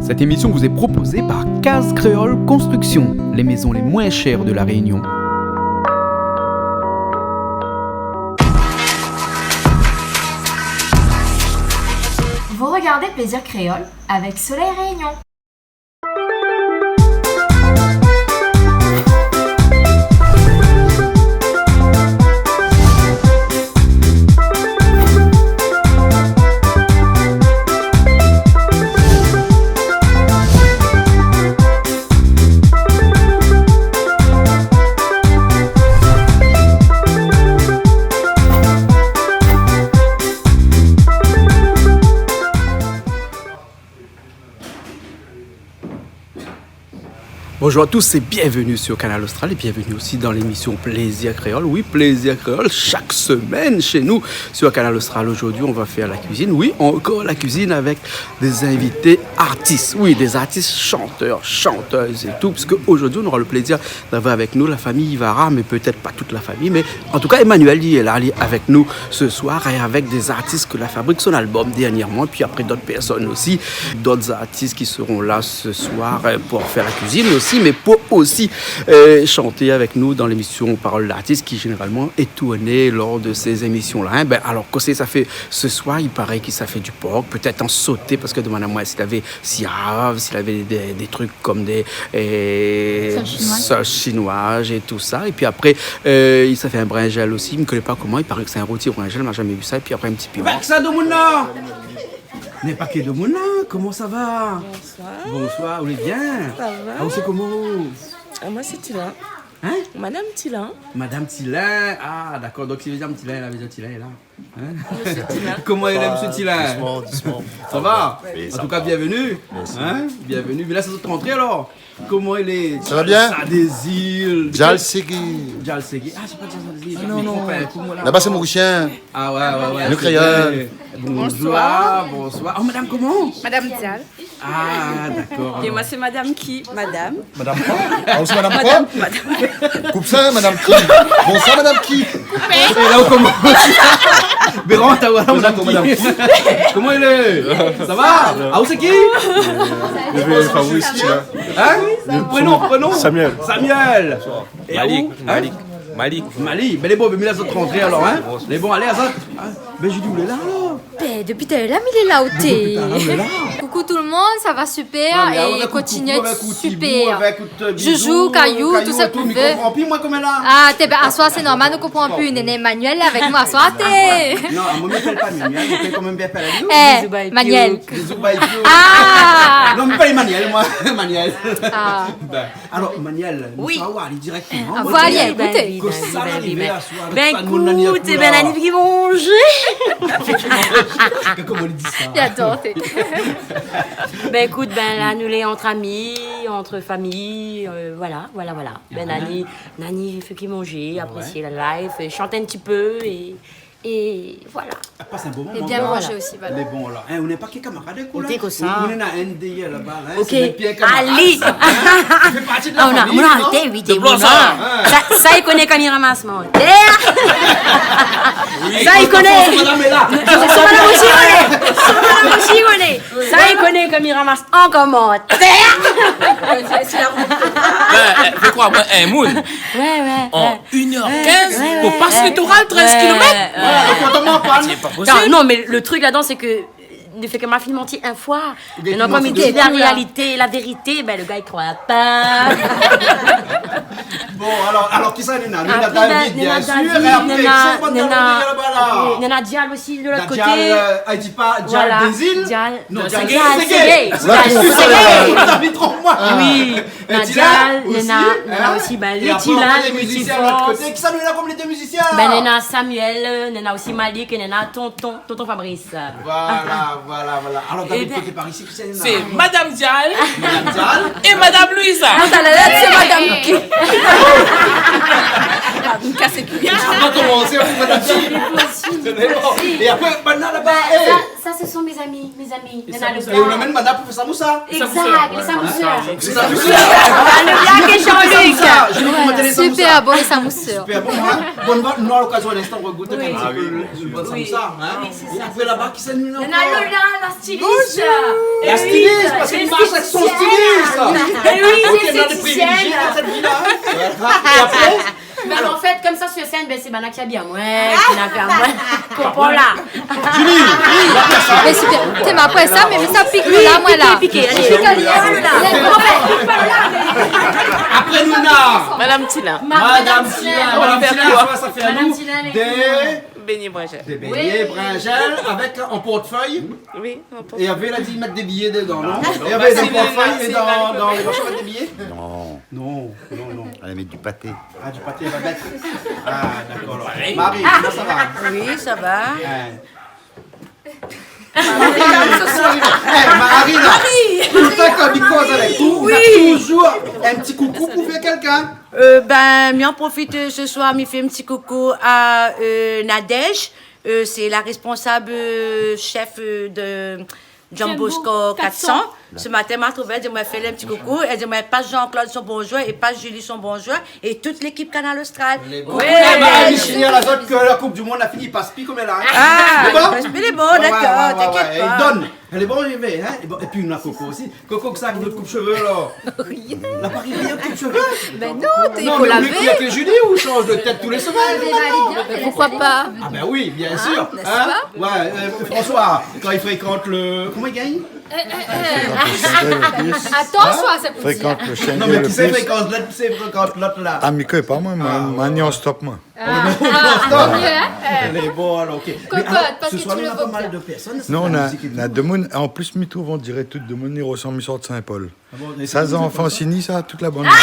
Cette émission vous est proposée par Case Créole Construction, les maisons les moins chères de La Réunion. Vous regardez Plaisir Créole avec Soleil Réunion. Bonjour à tous et bienvenue sur Canal Austral et bienvenue aussi dans l'émission Plaisir Créole. Oui, Plaisir Créole, chaque semaine chez nous sur Canal Austral. Aujourd'hui, on va faire la cuisine. Oui, encore la cuisine avec des invités artistes. Oui, des artistes chanteurs, chanteuses et tout. Parce qu'aujourd'hui, on aura le plaisir d'avoir avec nous la famille Ivara, mais peut-être pas toute la famille. Mais en tout cas, Emmanuel est là avec nous ce soir et avec des artistes que la fabrique son album dernièrement. Puis après, d'autres personnes aussi, d'autres artistes qui seront là ce soir pour faire la cuisine aussi, mais pour aussi chanter avec nous dans l'émission Parole d'artiste qui généralement est tournée lors de ces émissions-là. Hein. Alors, qu'est-ce que ça fait ce soir? Il paraît que ça fait du porc, peut-être en sauté, parce que demande à moi s'il avait s'il avait des trucs comme des sauces chinoises et tout ça. Et puis après, ça fait un brinjel aussi. Il ne me connaît pas comment. Il paraît que c'est un rôti au brinjel, je n'ai jamais vu ça. Et puis après, un petit piment. Ça de Mouna! N'est pas que de Mouna, comment ça va? Bonsoir. Bonsoir, vous allez bien? Ça va? Ah, c'est comment? Moi, c'est Tila. Hein? Madame Tila. Madame Tillin. Ah, d'accord. Donc, si Madame Tillin, la maison Tillin est là. Hein? Monsieur Tila. Comment il est, Monsieur Tillin? Doucement. Ça va? Oui, ça en tout va. cas, bienvenue. Merci. Hein? Bienvenue. Mais là, c'est votre rentrée alors? Comment il est? Ça va bien? Ça des îles. Jal Segui. Jal Segui. Ah, c'est pas Jal Segui. Non. Là-bas, c'est Mauricien. Ah, ouais. Le créole. Bonsoir. Oh, madame, comment? Madame Dial. Ah, d'accord. Et moi, c'est Madame qui? Madame. Madame quoi? Ah, c'est Madame quoi? Coupe ça, Madame qui? Bonsoir, Madame qui? Et là, on commence. Béran, t'as voilà, madame qui? Comment il est? Ça va? Ah, où c'est qui? Je vais Fabrice, tu là. Hein? Prénom? Samuel. Et Malik. Ben les bons, mais là, ça te rentrer alors, hein? Les bons, allez, à ça. Ben, j'ai dit, où il est là alors? Depuis tout à l'heure, il est là où t'es. Il est là. Coucou tout le monde, ça va super et continue à être super. Joujou, Joujou, Caillou, tout ça qu'on veut. Puis moi, comme elle là. Ah, t'es ben, à soi, c'est normal, nous comprenons plus. Néné Emmanuel avec moi, à soi, t'es. Non, moi, je m'appelle pas Emmanuel, je fais quand même bien faire la vie. Emmanuel. Bisous, bye, bisous. Ah! Non, mais pas Emmanuel, moi. Emmanuel. Ah. Alors, Emmanuel, Oui. ça va aller directement. Ah, faut aller écouter. Que ça arrive à soir. Écoute, c'est ben la nuit qui vont manger. Comment on dit ça? J'adore, t'es. Ben écoute, ben là, nous les entre amis, entre familles, voilà. Ben Nani fait qui manger, apprécier la life, chanter un petit peu et voilà. Passe un beau moment. Et bien manger aussi, voilà. Les bons là. On n'est pas que camarades. On était comme ça. On est à NDI là-bas. Ok, allez. Tu fais partie de la famille. on a arrêté, oui, t'es bon. Ça, il connaît quand il ramasse mon terre. Ça, il connaît. Madame est là. Madame aussi connaît. Ça, il connaît comme il ramasse encore mon terre. Fais quoi, moi, un moule Ouais. en 1h15 pour passer l'oral 13 km? C'est pas possible. Non, mais le truc là-dedans, c'est que ne fait que ma fille mentir une fois. Maintenant, comme il dit la réalité, la vérité, ben le gars il croit pas. Bon, alors qui ça, Nena? Nena David, bien sûr. Et après, c'est pas de là-bas. Nena Dial aussi de l'autre côté. Elle dit pas Dial des îles? Dial. Non, Dial Dial Segay. David, trompe-moi. Oui. Dial, Nena aussi, ben Et après, on Tila, voit les musiciens de l'autre côté. Qui ça, nous là, comme les deux musiciens? Ben Nena Samuel, Nena aussi Malik et Nena tonton Fabrice. Voilà. Alors, David, côté par ici, qui c'est, Nena? C'est Madame Dial Madame Dial. et Madame Louisa. C'est Madame qui? Vous me cassez plus. On va commencer, on va Madame Dial. Et après, maintenant là-bas, ça, ce sont mes amis. Il y en a le Et on blanc. amène madame pour faire samoussa. Exact, les samousseurs. C'est ça, je sais. Le blanc et Jean-Luc. Je vais commenter les samoussa. Super bon les samousseurs. Super bon, hein. Bonne vente, nous à l'occasion d'un instant, on va goûter un petit peu le bon samoussa, hein. Oui, c'est Et ça. après là-bas, qui s'annule Il y en encore? a Lola, la styliste. La styliste, parce qu'il marche avec son styliste. Et oui, Ok, c'est on a des privilégiés esthéticienne. dans cette vie-là. Et après, Ben, en fait, comme ça sur scène, ben, c'est Bana qui habille à moi, qui n'a fait à moi. Comprends là. Mais super. T'es ma après ça, mais ça pique là, moi là. Piqué, allez. après Nouna. Madame Tila. Madame Tila. Madame Tila, ça fait à Madame nous Tila, les- des Beignet Bragel. beignets brinjel avec en portefeuille. Oui, on peut. Et il y avait, il a dit mettre des billets dedans, non? Et il y avait des portefeuilles et dans les marchés mettre des billets? Non, Non. allez mettre du pâté. Ah, du pâté, elle va mettre. Ah, d'accord. Marie, comment ça va? Oui, ça va. Marie, tout le temps qu'on dit cause avec tout, on a toujours un petit coucou pour faire quelqu'un. Mais en profite ce soir, me fait un petit coucou à Nadège. C'est la responsable chef de John Bosco 400. Ce matin, m'a trouvé, elle m'a fait un petit coucou. Elle dit, pas Jean-Claude son bonjour et pas Julie son bonjour et toute l'équipe Canal Austral. Coucou les Marie, je à la zone que la Coupe du Monde a fini, passe plus comme elle a. Ah, C'est bon? elle est bon, d'accord, t'inquiète Elle pas. donne. Elle est bonne arrivée, hein? Et puis on a Coco aussi. Coco, que ça avec notre coupe-cheveux là. La Paris bien coupe-cheveux. Ben non, il Non, faut mais laver. lui qui a que Julie ou change de tête tous les semaines? Pourquoi pas? Ah ben oui, bien sûr. Hein? Ouais, François, quand il fréquente le... Comment il gagne? Attention à ça pour dire. Fréquente le chien Non mais le qui c'est plus. fréquente l'autre là? Ah, Mika, pas moi, Mani en stop, moi. Stop. mieux, hein? Elle est bonne, alors ok. Mais Cocotte, alors, parce ce que soir, tu on le a vois pas mal bien. de personnes. Non, on a, musique et tout. on a deux mounes. En plus, me trouve, on dirait toutes deux mounes, ils ressemblent à de Saint-Paul. Ah bon, et 16 enfants finis, ça, toute la bonne. Ah,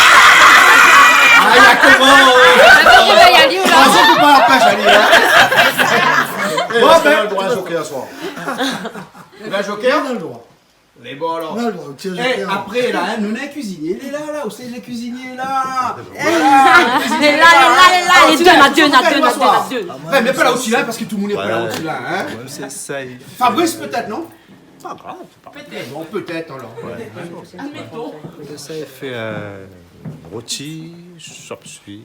il y a comment? On va y aller, on Ah, c'est pas la pêche, Ali, hein? Bon, ben, le droit à joker à soir. le joker? On a le droit. Les bons alors. On a le droit, tiens, Eh, joker. après là, hein, nous on a un cuisinier, il est là, où c'est le cuisinier là? Elle est là, les deux, la deux. Ouais, mais pas là aussi là, parce que tout le monde est pas là aussi là, hein? C'est ça. Fabrice peut-être, non? Pas grave, peut-être. Bon, peut-être alors. Ça fait rôti, chop-suey,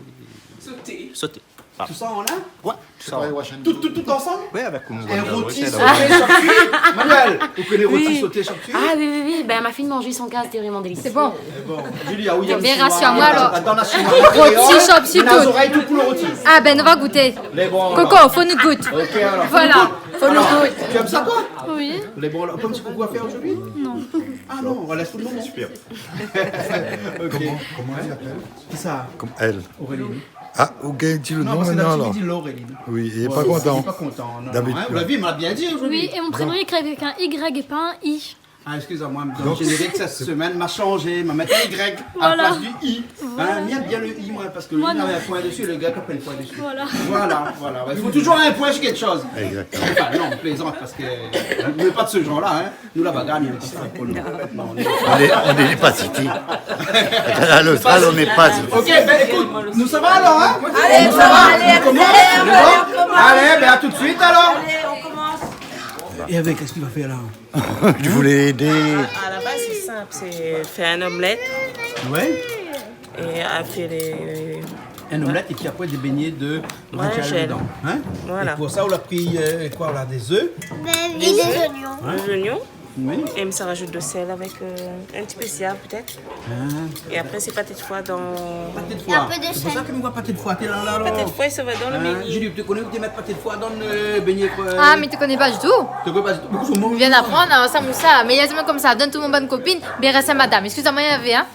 sauté. Tout ça on a? Ouais, tout ça. Tout ensemble? Ouais, avec une Un rôti sauté chop-suey. Manuel, vous connaissez rôti sauté chop-suey? Ah oui. Ben, ma fille de manger son gaz, c'était vraiment délicieux. C'est bon. Bon, Julie, ah oui, il y a Bien rassure-moi, alors. Dans la chinoise. Rôti, chop-suey, Les tout. oreilles, tout pour le rôti. Ah ben on va goûter. Les bons. Coco, faut nous goûter. Ok alors. Voilà. Faut nous Alors, goûter. tu aimes ça toi? Oui. Les bons. Pas un petit coucou à faire aujourd'hui? Non. Ah non, on laisse tout le monde. Super. Comment elle s'appelle? Qui ça? Comme elle. Aurélie. Ah, ok, dis le Non, nom parce que maintenant, d'habitude, alors. il dit l'Aurélie. Oui, il est Ouais, pas Il content. est pas content. Non, David, non, hein, vous l'avez, il m'a bien dit aujourd'hui. Oui, et mon prénom est écrit avec un Y et pas un I. Ah, excusez-moi, dans le générique cette semaine m'a changé, m'a mis un Y à la Voilà. place du I. Hein, mieux bien le I, moi, parce que lui, Moi, il avait non. un point dessus, le gars qui a pas le point dessus. Voilà. Voilà. Il faut toujours un point sur quelque chose. Exactement. Enfin, non, on plaisante parce que nous n'est pas de ce genre-là. Hein. Nous, la bagarre, il est pas pour nous. Non, On n'est pas city. À l'Austral, on n'est pas city. Ok, ben écoute, nous ça va alors, hein? Allez, ça va, allez, On commence? allez, C'est bon? on commence. Allez, ben à tout de suite alors. Allez, on commence. Et avec, qu'est-ce qu'il va faire là? Je voulais aider. À la base, c'est simple. C'est faire un omelette Ouais. et à faire les... Un omelette et qui après des beignets de brinjal gel. dedans. Hein? Voilà. Et pour ça, on a pris quoi? On a des œufs. des oignons. Oui. Et ça rajoute de sel avec un petit spécial peut-être. Et après, c'est pâté de foie dans... Pâté de foie. C'est pour ça que nous voit pâté de foie. T'es là, là, là. Pâté de foie, ça va dans le Hein? beignet. Julie, tu connais que tu mets pâté de foie dans le beignet? Ah mais tu connais pas du tout. Tu connais pas du tout? Beaucoup de On vient d'apprendre un samoussa. Mais il y a comme ça, donne tout mon bonne copine. Mais reste à madame. Excusez-moi, il y avait hein.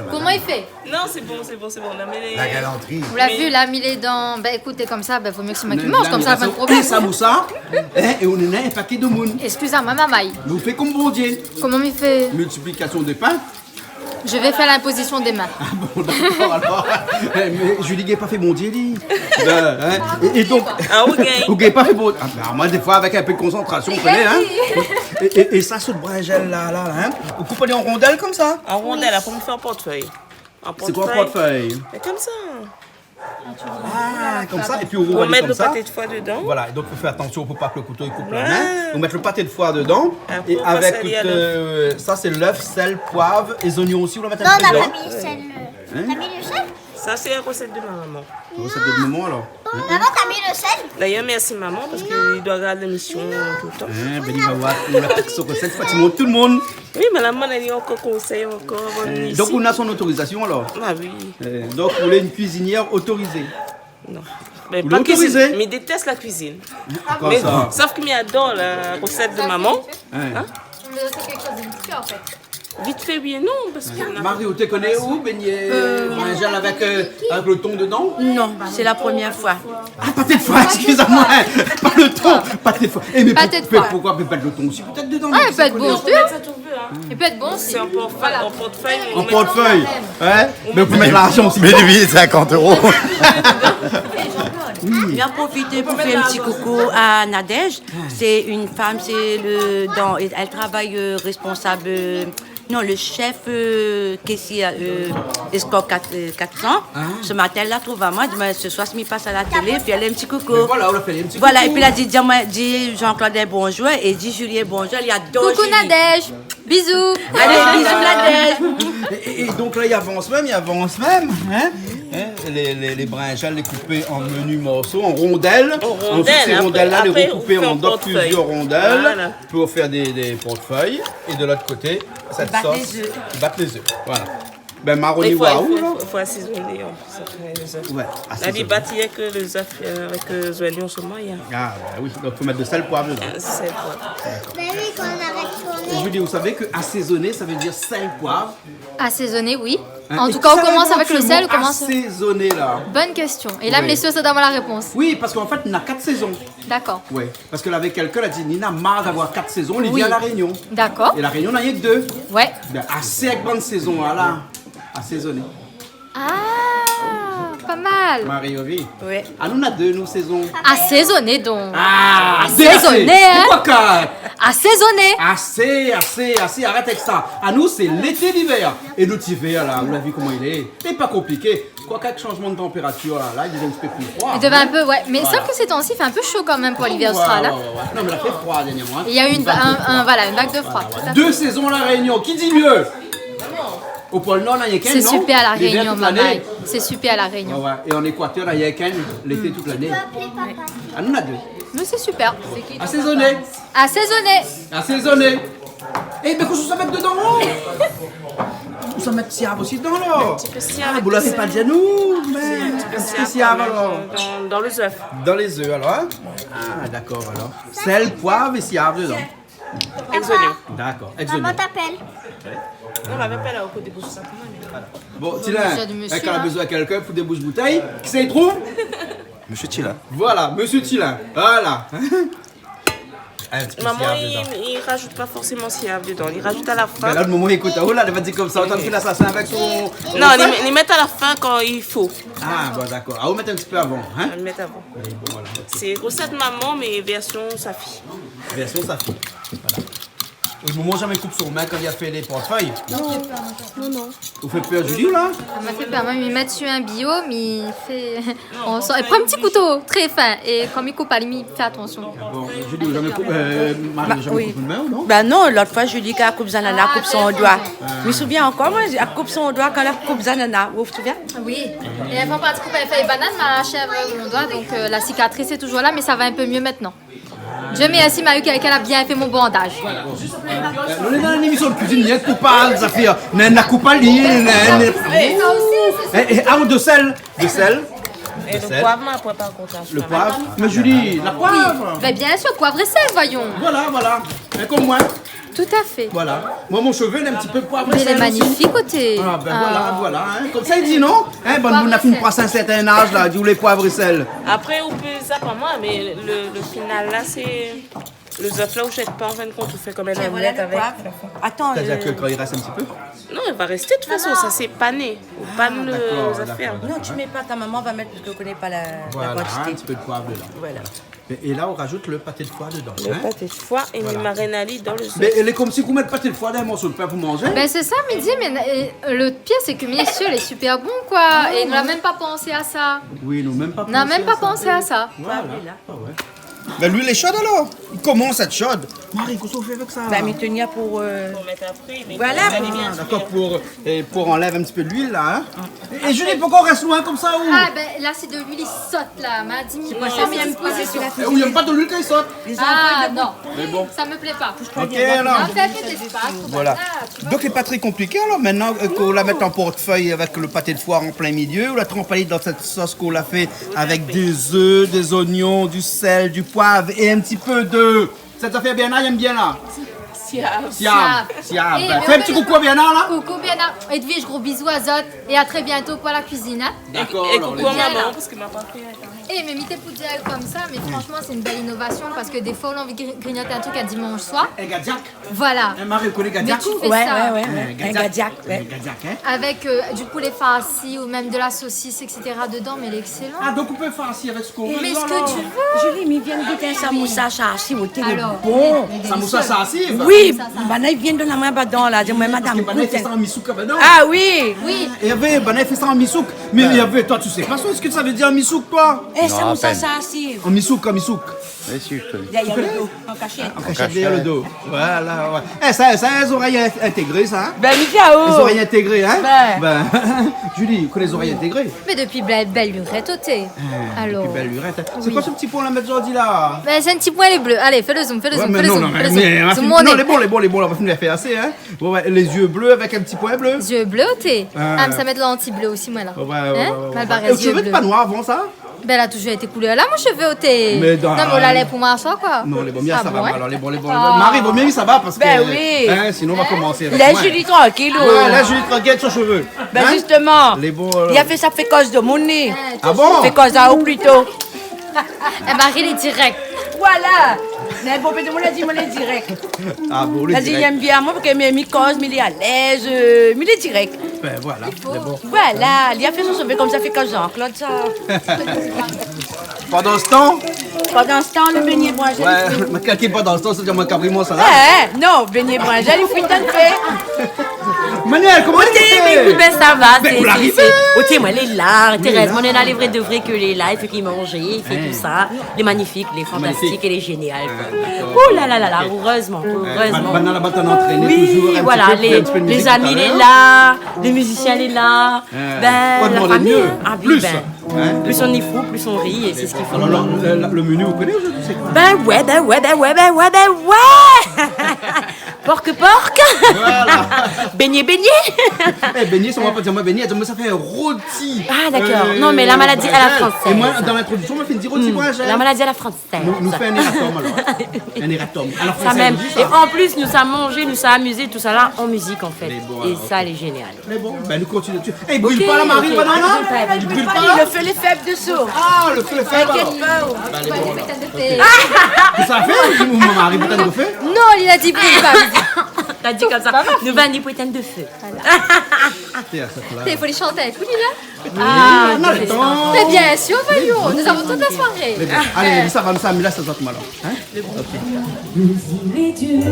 Comment il fait? Non, c'est bon. On a mis les... La galanterie. Vous l'avez vu, là, mis les dents. Ben écoutez, comme ça, ben faut mieux que c'est moi qui mange, comme ça, pas de Un problème. samoussa, hein, et on en a un paquet de moun. Excusez-moi, maman. Nous fait comme bon Dieu. Comment il fait? Multiplication des pains. Je vais faire l'imposition des mains. Bon, d'accord, alors. Mais Julie n'a pas fait bon Dieu, dit. Hein, et donc. Ah, ok. Vous n'avez pas fait bon. Ah, ben, moi, des fois, avec un peu de concentration, vous connaissez, hein. Et ça, ce brinjal là, hein. Vous coupez en rondelles comme ça? En rondelle, après, on fait en portefeuille. En C'est quoi un portefeuille? Mais comme ça. Ah, comme ça, et puis on Pour va mettre comme le ça. pâté de foie dedans. Voilà, et donc il faut faire attention pour pas que le couteau il coupe la Ouais. main. On met le pâté de foie dedans. Après, Et on va avec, salir à ça c'est l'œuf, sel, poivre et les oignons aussi, on va mettre Non, un on peu n'a dedans. pas mis le sel. T'as mis le sel? Ça, c'est la recette de ma maman. C'est de moment alors. Maman, t'as mis le sel? D'ailleurs, merci maman parce qu'il doit regarder l'émission tout le temps. Hein, ben il va voir, on a fait son recette, c'est pas tout le monde. Oui, mais la maman, elle dit encore conseil, encore. Ici. Donc on a son autorisation alors. Ah oui. Donc vous voulez une cuisinière autorisée. Non. Mais Vous pas l'autorisez? cuisine. Mais il déteste la cuisine. Comme Mais, ça. sauf qu'il adore la recette de maman. Hein. Je voulais faire quelque chose de vite fait en fait. Vite fait, oui et non. Parce que Mario, tu connais où beignet brinjal avec le thon dedans? Non, c'est la première fois. Ah, pâté de foie, excusez-moi, pas le thon, pâté de foie. Eh, mais Pâté de foie. pourquoi pas le thon aussi peut-être dedans? Ah, il peut être bon aussi. ça tu veux, hein. Il peut être bon aussi. C'est en portefeuille. En portefeuille, ouais. Mais vous pouvez mettre l'argent aussi. Mais lui, 50 €. Bien profiter pour faire un petit coucou à Nadège. C'est une femme, elle travaille responsable. Non, le chef caissier Escort 400. Ce matin, elle l'a trouvé à moi. Elle dit, mais ce soir, je me passe à la télé, puis elle a un petit coucou. Voilà, on a fait un petit Voilà, coucou. et puis elle a dit, dis Jean-Claude bonjour et dis Julien bonjour. Il y a deux Coucou Nadège. Bisous. Allez, bisous Nadège. Et donc là, il avance même. Hein? Les brinjales, les couper en menus morceaux, en rondelles. Ensuite, ces après- rondelles-là, les après, recouper on fait en en portefeuille. plusieurs rondelles Voilà. pour faire des portefeuilles. Et de l'autre côté, cette Battre sauce. les œufs. Battre les œufs. Voilà. Ben, maroni Il waouh, là. faut assaisonner après les œufs. Ouais, La assaisonner. débâtie avec les œufs, avec les oignons seulement, il y a Ah, bah oui, donc il faut mettre de sel, poivre dedans. c'est quoi. Ben oui, quand on arrête tourner. Julie, vous savez que assaisonner, ça veut dire sel, poivre. Assaisonné, oui. Hein, En et tout cas, on savez-vous commence avec que le sel. mot On commence. assaisonner, là. Bonne question. Et là, Oui. les soeurs, ça donne la réponse. Oui, parce qu'en fait, on a 4 saisons. D'accord. Oui, parce que là, avec quelqu'un, elle a dit Nina, marre d'avoir 4 saisons, on Oui. vient à La Réunion. D'accord. Et La Réunion, on n'a rien que 2. Ouais. Ben, assez avec bonne saison, voilà. Assaisonner. Ah, pas mal. Marie-Ovi. Oui. Ah, nous, on a 2, nous, saisons. Assaisonné donc. Ah, Assaisonné, hein. Pourquoi 4? Assaisonné. Assez, arrête avec ça. À nous, c'est l'été, l'hiver. Et notre hiver, là, vous l'avez vu comment il est. C'est pas compliqué. Quoi qu'avec changement de température, là, il devient un petit peu plus froid. Il devait un peu, ouais. Mais Voilà. sauf que ces temps-ci, il fait un peu chaud quand même pour l'hiver Ouais, austral. hein. ouais. Non, mais il a fait froid dernièrement. Il y a eu une vague de froid. tout à fait. 2 saisons à La Réunion. Qui dit mieux? Au pôle Nord, il y a qu'un, C'est non? super à la L'hiver Réunion, toute maman. l'année. C'est super à la Réunion. Ouais. Et en Équateur, il y a qu'un, l'été toute l'année. Ah, nous, on a 2. Nous, c'est super. Assaisonné. Assaisonné. Eh, mais qu'on se mettre dedans, on se mettre siave aussi dedans, là. Un petit peu siave Ah, avec vous le l'avez sel. pas dit à nous, mais un petit peu siave, alors. Dans les œufs. Dans les œufs, alors. Hein? Ah, d'accord, alors. Sel, poivre et siave dedans. Avec les oignons. D'accord, Maman exonéré. t'appelle. On m'avait pas là au côté de ça. Bon, besoin Tila, de monsieur, elle a hein. besoin de quelqu'un pour des bouches-bouteilles. Qui ça y trouve? Monsieur Tila. Voilà, monsieur Tila. Voilà. Un petit peu Maman, siave dedans. il rajoute pas forcément siave dedans. Il rajoute à la Mais fin. là, le moment, écoute, oh là, elle va dire comme ça, autant de l'assassin avec son. Non, les mettre à la fin quand il faut. Ah, bon, d'accord. Ah, vous mettez un petit peu avant, hein? On le met avant. Oui, bon, voilà. C'est recette maman, mais version sa fille. Version sa fille. Voilà. Au moment jamais coupe son main quand il a fait les portefeuilles. Non. Vous faites peur, Julie, là? Ça m'a fait peur. Moi, il met dessus un bio, mais il fait. On sort... Il prend un petit couteau très fin. Et quand il coupe, il fait attention. Bon, Julie, vous jamais coupé. Marie, jamais oui. coupé une main ou non? Ben non, l'autre fois, Julie, quand elle coupe Zanana, coupe son doigt. Je me souviens encore, moi, elle coupe son doigt quand elle coupe Zanana. Vous vous souvenez? Oui. Et elle fait pas de coupe, elle fait les bananes, m'a arraché avec mon doigt. Donc la cicatrice est toujours là, mais ça va un peu mieux maintenant. Je mets ainsi Marie qu'elle a bien fait mon bandage. On est dans une émission de cuisine, il y a coupable, ça fait. La coupe à l'île, ah, de sel. De sel. Et le sel. poivre, après, par contre, là, je Le fais poivre. Mais Julie, la poivre. Ben bien sûr, poivre et sel, voyons. Voilà. Et comme moi. Tout à fait. Voilà. Moi, mon cheveu, il est un petit peu poivre et Mais il sel est aussi. magnifique côté. Ah, ben voilà. Hein. Comme ça, il dit non. Hein, bon, on a fini pour un certain âge, là, du les poivre et sel. Après, on peut ça pas moi, mais le final là, c'est. Les œufs là, où je jette pas en fin de compte, on fait comme elle Tiens, a voilà avec. le poivre. Attends, C'est-à-dire que quand il reste un petit peu. Non, il va rester de toute façon, ça c'est pané. On panne les affaires. non, tu mets pas, ta maman va mettre parce que je connais pas la Voilà, un quantité. petit peu de poivre dedans. Voilà. Et là, on rajoute le pâté de foie dedans. Le pâté de foie et le marinali dans le sauce. Mais elle est comme si vous mettez pâté de foie dans un morceau de pain pour manger. Ben c'est ça, midi, mais le pire, c'est que monsieur, il est super bon, quoi. Et il n'a même pas pensé à ça. Oui, nous même pas On n'a même pas pensé à ça. Voilà. Ah ouais. Ben l'huile est chaude alors. Il commence à être chaude. Marie, qu'est-ce qu'on fait avec ça? Ben, mais tenir pour... Pour mettre après. Mais Voilà. D'accord, pour enlever un petit peu d'huile là. Hein? Et Julie, pourquoi on reste loin comme ça ou? Ah, ben là, c'est de l'huile, il saute, là. M'a dit, pas ça, mes j'aime pas, dispositions. Ou il n'y a pas de l'huile quand il saute? Ah, non. Mais bon. Ça me plaît pas. Ok, alors. On fait un peu d'espace. Voilà. Donc, c'est pas très compliqué. Alors, maintenant qu'on la mette en portefeuille avec le pâté de foie en plein milieu, on la trempe dans cette sauce qu'on l'a fait avec des œufs, des oignons, du sel, du poivre et un petit peu de. Ça te fait bien là, j'aime bien là. Siam. Fais un petit coucou à Biana là. Coucou Biana. Edwige, gros bisous à Zot. Et à très bientôt pour la cuisine. Hein. D'accord. Et coucou à maman, parce que ma pas fait. Et mais mettez pour dire comme ça, mais franchement, c'est une belle innovation parce que des fois, on a envie de grignoter un truc à dimanche soir. Un gadiac. Voilà. Un mari connaît Mais gadiac. tu fais ça Un gadiac. Un gadiac, hein. avec du poulet farci ou même de la saucisse, etc. dedans, mais il est excellent. Ah, donc on peut faire ainsi avec ce qu'on veut. Mais ce que tu veux. Julie, mais viens goûter un samoussa charci au thé Alors, bon. Samoussa, ça assis. Oui, Bana, il vient de la main badon là. Dis-moi, madame, Bana, il fait goûte. ça en misouk là-dedans. Ah oui. Oui. Il y avait, Bana, il fait ça en misouk. Mais il y avait, toi, tu sais pas ce que ça veut dire misouk, toi? Eh, samoussa charci. En misouk, en misouk. Bien sûr, je connais. Derrière le dos, en cachette. En cachette derrière le dos. Voilà, ouais. Eh, ça, les oreilles intégrées, ça, hein? Ben, Michao. Les oreilles intégrées, hein? Ben. Julie, connais les oreilles intégrées? Mais depuis belle lurette au thé. Alors. Plus belle lurette. C'est quoi ce petit point là, mettre aujourd'hui là? Ben, c'est un petit point les bleus. Allez, fais le zoom, fais le Ouais, zoom, mais fais le non, zoom. non, fais le mais zoom. non, les bons, là, on va finir de faire assez, hein? Bon, ouais, les yeux bleus avec un petit point bleu. Les yeux bleus au thé. Ah. Ah, mais ça met de l'anti-bleu aussi, moi là. Ouais. Mal barré, Et les tu yeux veux bleus. pas noir avant ça? Ben, elle a toujours été coulée là, mon cheveu au thé. Mais dans- Non, mais on l'allait pour moi, ça, quoi. Non, les bons bien, Ah ça bon, va. ouais? Alors, les bons. Ah. Marie, vaut mieux, ça va parce que. Ben oui. Hein, sinon, on va commencer avec Laisse moi. Julie tranquille. Ouais, là, Julie, tranquille, son cheveu. Ben Hein? justement, Les bons. il a fait ça fait cause de mon nez. Ah bon? Fait cause à ou plutôt. Eh, Marie, elle est directe. Voilà. Mais bon, peut-être, on l'a dit, moi, il est direct. Ah bon, le Elle dit, il direct. aime bien moi, parce qu'il m'a mis cause, mais il est à l'aise, mais il est direct. Ben voilà, c'est bon. Voilà, il a fait son cheveu comme ça, fait cause Jean-Claude, ça. Pendant ce temps, Pendant ce temps, le beignet bringel. ouais, mais quelqu'un pendant ce temps, c'est dire moi cabrimon ça là. Non, beignet bringel, il faut une fait. Manuel, comment tu Mais écoute, ben ça va, Ben, vous l'arrivez. Ok, moi, elle est là, Thérèse, là. on est là, les vrais de vrais que les là, il fait qu'il mange, il fait tout ça. Les magnifiques, les fantastiques Magnifique. et les géniales. d'accord. Oh là là là là, heureusement, heureusement. Maintenant là-bas, t'en entraîné toujours. Oui, un voilà, petit peu, un petit peu de les musique amis, tout à il est l'heure. là, les musiciens, il est là. Ouais, Ben, la demander famille, mieux. hein. Ah oui, Plus. ben, Hein? plus on est fou, plus on rit, et c'est ce qu'il faut. Alors, le menu, vous connaissez aujourd'hui, c'est quoi? Ben ouais. Porc. Voilà. Beignet. Eh, beignet, ça va pas dire moi beignet, moi ça fait rôti. Ah, d'accord. Non, mais la maladie à la française. Et moi, dans l'introduction, on m'a fait dire rôti bringel. La maladie à la française. Nous fait un erratum alors. Un erratum. Alors, Ça français, même. on dit ça. Et en plus, nous sommes mangés, nous sommes amusés, tout ça là, en musique en fait. Mais bon, Et alors, ça, elle est géniale. Mais bon, ben nous continuons dessus. Eh, il brûle Ok, pas la Marie, ok. banana? Il brûle Il brûle pas? Il le fait les fèves dessous. Ah, le feu le fait alors. T'inquiète pas. Ben, allez, bon, alors. Putain de thé. Que ça a fait ou mon mari peut-être le fait? Non, il a dit brûle pas. T'as dit comme ça. Nous venons des putain de feu. T'es à cette là. Il faut les chanter avec Ouli, là. Ah, on a le temps. Mais bien sûr, voyons. Nous avons toute la soirée. Mais bon, allez, ça va, mais là, ça doit mal. Hein? Il est dur,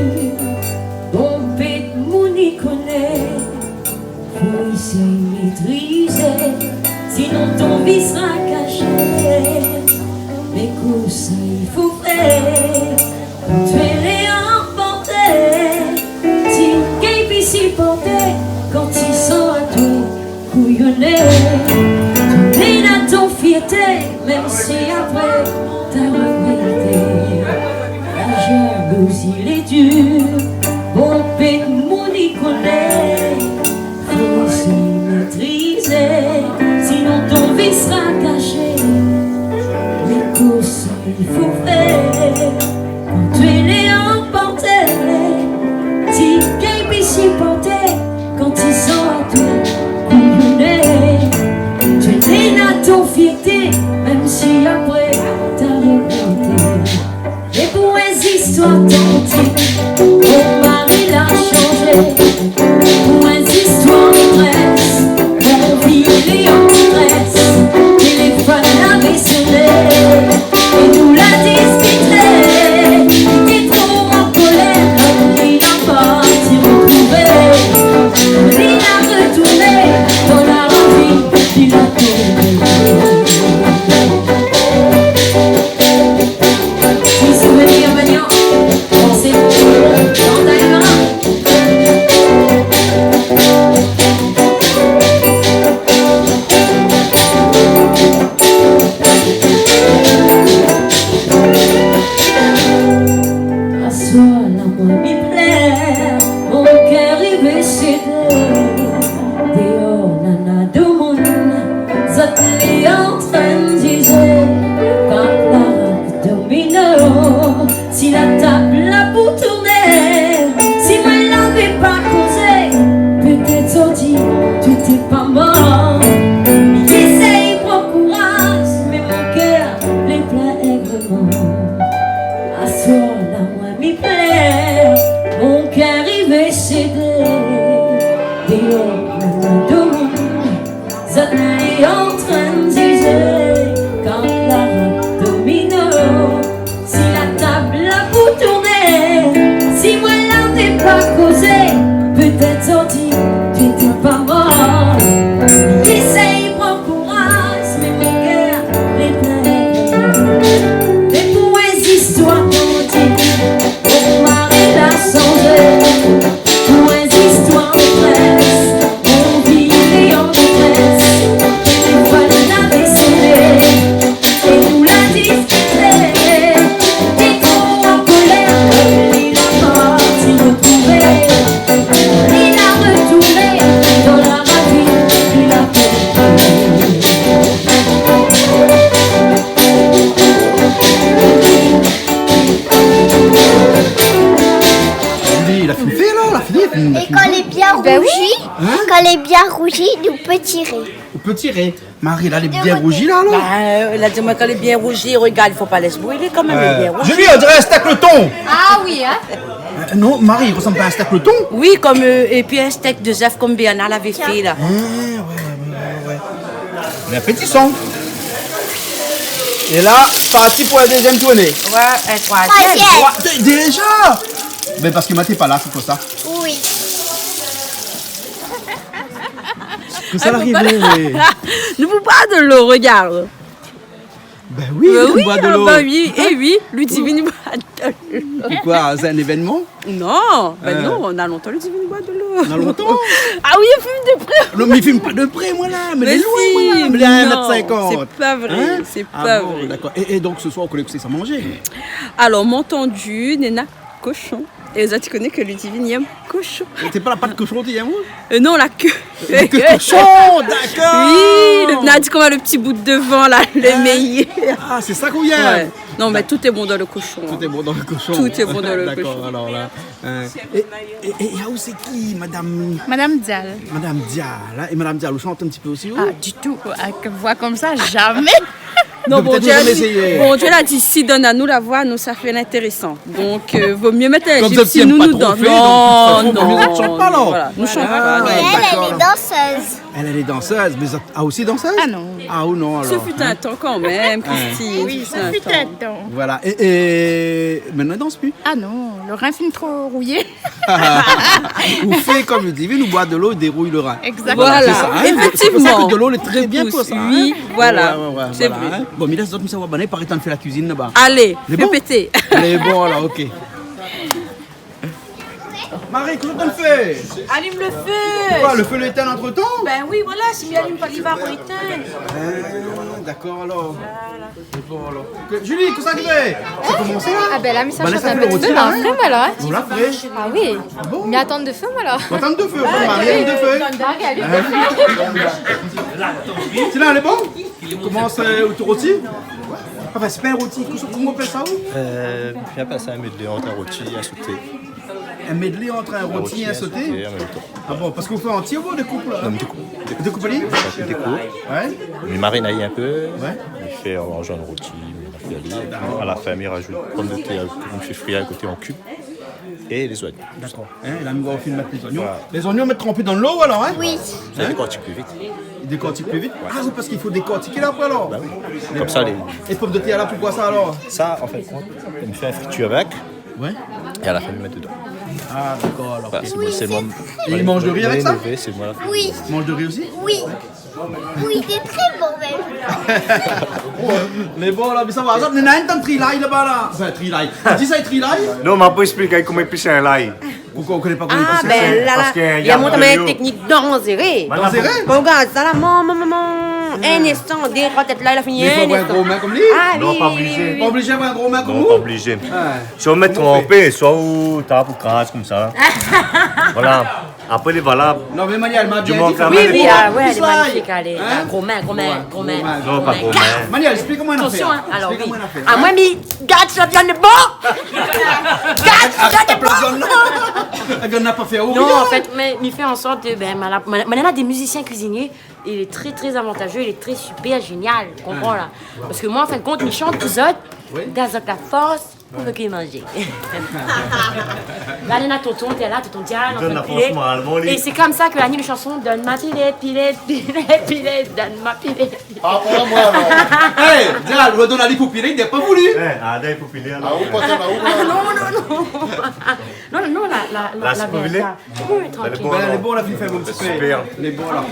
bon bête mon y connaît. Faut essayer de maîtriser, sinon ton vie sera caché. Mais que ça il faut faire, tu es réemporté. Si qu'est puis s'y porter, quand ils sont à toi, couillonné. Tu es à ton fierté, même si après t'as regretté. La jalousie, il est dur, bon bête mon y connaît. Faut se maîtriser, sinon ton vie sera caché. Les courses, il faut faire, quand tu es emporté. Si qu'est puis s'y porter, quand ils sont à toi, couillonné. Tu es à ton fierté, même si après t'as regretté. Et pour les histoires authentiques, mon mari l'a changé. Pour les histoires maîtresses, mon vie il est en stress. Téléphone avait sonné, et nous l'a dit. Dehors, nana de monde, zot li en train de dire, quand la domino, si la table a pour tourner, si moi l'avais pas causé, peut-être sorti, tu t'es pas mort. J'essaye pour courage, mais mon cœur, les plats aigrement. À soir, la moi m'y plaît, mon cœur il va céder. Dehors, nana de monde, zot li en train de dire, quand la domino, si la table a pour tourner, si moi l'avais pas causé, peut-être sorti, tu étais pas mort. J'essaye prends courage, mais mon cœur les plaît. Les mauvaises histoires qu'on dit, mon mari l'a changé. Mauvaises histoires de presse, on vivait en détresse. Il fallait la décider, et nous la discuter. Et trop en colère, il a parti retrouver. Il a retourné dans la ravine, il a Julie, la fumée alors, la fumée. Et quand elle est bien rougie, quand elle est bien rougie, on peut tirer. On peut tirer. Marie, là, elle est bien rougie là alors. Elle a dit moi quand elle est bien rougie, regarde, il faut pas laisser brûler quand même, elle est bien rougie. Julie, on dirait un steak le thon. Ah oui, hein. Non, Marie, il ressemble pas à un steak le thon. Oui, comme et puis un steak de œuf comme Béana l'avait fait là. Ouais. Mais appétissant. Et là, parti pour la deuxième tournée. Ouais, un troisième. Déjà. Mais parce que Mathé n'est pas là, c'est pour ça. Oui. Que ça l'arrive. Ne vous pas de l'eau, regarde. Ben oui, oui, boit de l'eau. Bah oui, et oui, Ludivine boit de l'eau. Pourquoi? C'est un événement? Non, ben non, on a longtemps Ludivine boit de l'eau. On a longtemps? Ah oui, il fume de près. Non, mais il filme pas de près, moi là. Mais Mais loin, moi là. si, Mais il est à non, 1m50. c'est pas vrai, Hein? c'est Ah pas bon, vrai. D'accord. Et donc ce soir, on connaît que c'est sans manger. Alors, m'entendu, Néna cochon. Et les autres, tu connais que Ludivine aime cochon. T'es pas la pâte cochon, tu y moi? Non, la queue. La queue de cochon, d'accord. Oui, on a dit qu'on a le petit bout de devant là, le meilleur. Ah, c'est ça qu'on vient. Ouais. Non, mais tout est bon dans le cochon. Tout est bon dans le cochon. Tout est bon dans le D'accord, cochon. alors là. Et où c'est qui, madame? Madame Dial. Madame Dial. Et madame Dial, vous chante un petit peu aussi, vous? Ah, du tout. Avec voix comme ça, jamais. Non, bon Dieu, l'a dit, si donne à nous la voix, nous ça fait l'intéressant. Donc, vaut mieux mettre un Comme gypsy, ça, nous pas nous trop dansons. fait, Non, donc, non, on chante pas, alors. Voilà, nous chantons Ah, pas. Mais elle est danseuse. Elle est danseuse, mais aussi danseuse? Ah non. Ah ou non alors? Ce fut un temps quand même, Christine. Oui, ce ça fut fut un temps. Voilà, et maintenant elle danse plus. Ah non, le rein finit trop rouillé. Ou fait comme le divin, nous boit de l'eau et dérouille le rein. Exactement. Voilà, C'est ça, hein? effectivement. C'est pour ça que de l'eau est très bien pour ça. Oui, hein? voilà. Ouais, C'est voilà, vrai. hein? Bon, mais là, c'est d'autres savoir, il paraît qu'on fait la cuisine là-bas. Allez, Les fais bons? péter. Mais bon, alors, ok. Marie, qu'est-ce que tu fais? Allume le feu. Quoi, le feu l'éteint entre temps? Ben oui, voilà, si il allume pas, il va éteindre. D'accord, alors. Bon, alors. Julie, qu'est-ce que tu fais? Ça commence là? Ah ben là, mais ça Bah, chante laisse-la un faire peu de aussi, feu, là, hein. un feu, alors, hein. On l'a fait. Ah oui. bon? Mais attendre de feu, moi, là. Attends deux feux, Marie, allume deux feux. C'est là, elle est bon? On commence au rôti? Enfin, c'est pas un rôti, comment on appelle ça? J'appelle ça un medley entre un rôti et un sauté. Un medley entre un rôti et un sauté? En même temps. Ah bon, parce qu'on fait entier ou des couples là? Non, mais des coups. Des couples? Des coups. Ouais. Il marinaille un peu. Ouais. Il fait en jaune rôti. Il a fait aller. À la fin, il rajoute pommes de terre. Il fait frire à côté en cube. Et les oignons. D'accord. Hein, il a mis au film mettre les oignons. Voilà. Les oignons mettent trempés dans l'eau alors, hein? Oui. Ça décortique plus vite. Ils décortiquent plus vite? Ah, c'est parce qu'il faut décortiquer là après alors? Bah oui. Comme ça, les... Et pommes de terre là, pourquoi ça alors? Ça, en fait, il me fait un friture avec. Ouais. Et à la fin, il met dedans. Ah, d'accord alors. Voilà, c'est moi. Et il mange de riz avec ça? C'est moi. Oui. Il mange de riz aussi? Oui. Oui, c'est très bon même. Mais bon là, mais ça va. Il y en a un temps de trilaï là-bas là. Enfin, trilaï. Tu dis ça, trilaï? Non, on m'a pas expliqué comment épicer un l'ail. Pourquoi on connaît pas comment Ah, épicer ben là, Parce qu'il il y a mon de l'eau. technique dangerée. Dangerée? Regarde, ça là, un instant, des trois têtes là, il a fini. Mais il faut Un avoir un instant. gros main comme lui? Ah Non, oui, pas oui, obligé. oui, oui. Pas obligé d'avoir un gros main comme Non, vous? pas obligé. Ouais. Soit on met trempé, soit on tape ou crasse comme ça. Voilà. Après, les voilà. Non, mais Maniel m'a Du bien monde dit. quand Oui, même, oui, les ah, bons. ouais, elle est Slide. magnifique, elle est. Hein? Gros main. Non, pas gros main. Maniel, explique comment on a fait. Attention, hein. Alors, Explique oui. comment on a fait. Ah, moi, mais, gâte la viande de bon! Gâte de bon! La viande n'a pas fait. Non, en fait, mais il fait en sorte de. Ben, Manana, des musiciens cuisiniers, il est très, très avantageux, il est très super génial. Tu comprends, là? Parce que moi, en fin de compte, il chante tout seul, dans la force, pour me qu'il manger. Là, Nana, tonton, t'es là, tonton Diane, en Donne train la de force piler. moralement, Et c'est comme ça que la nuit de chanson donne ma pilette, donne ma pilette. Ah, pour moi, alors. Hey, Diane, le don à l'hypopilé, il n'a pas voulu. Ah, là, il faut piler. Ah, où pas là, Non, la c'est pas vilé? Oui, tranquille. Elle est bonne, la fille fait mon petit peu. Super. Elle est bonne, là.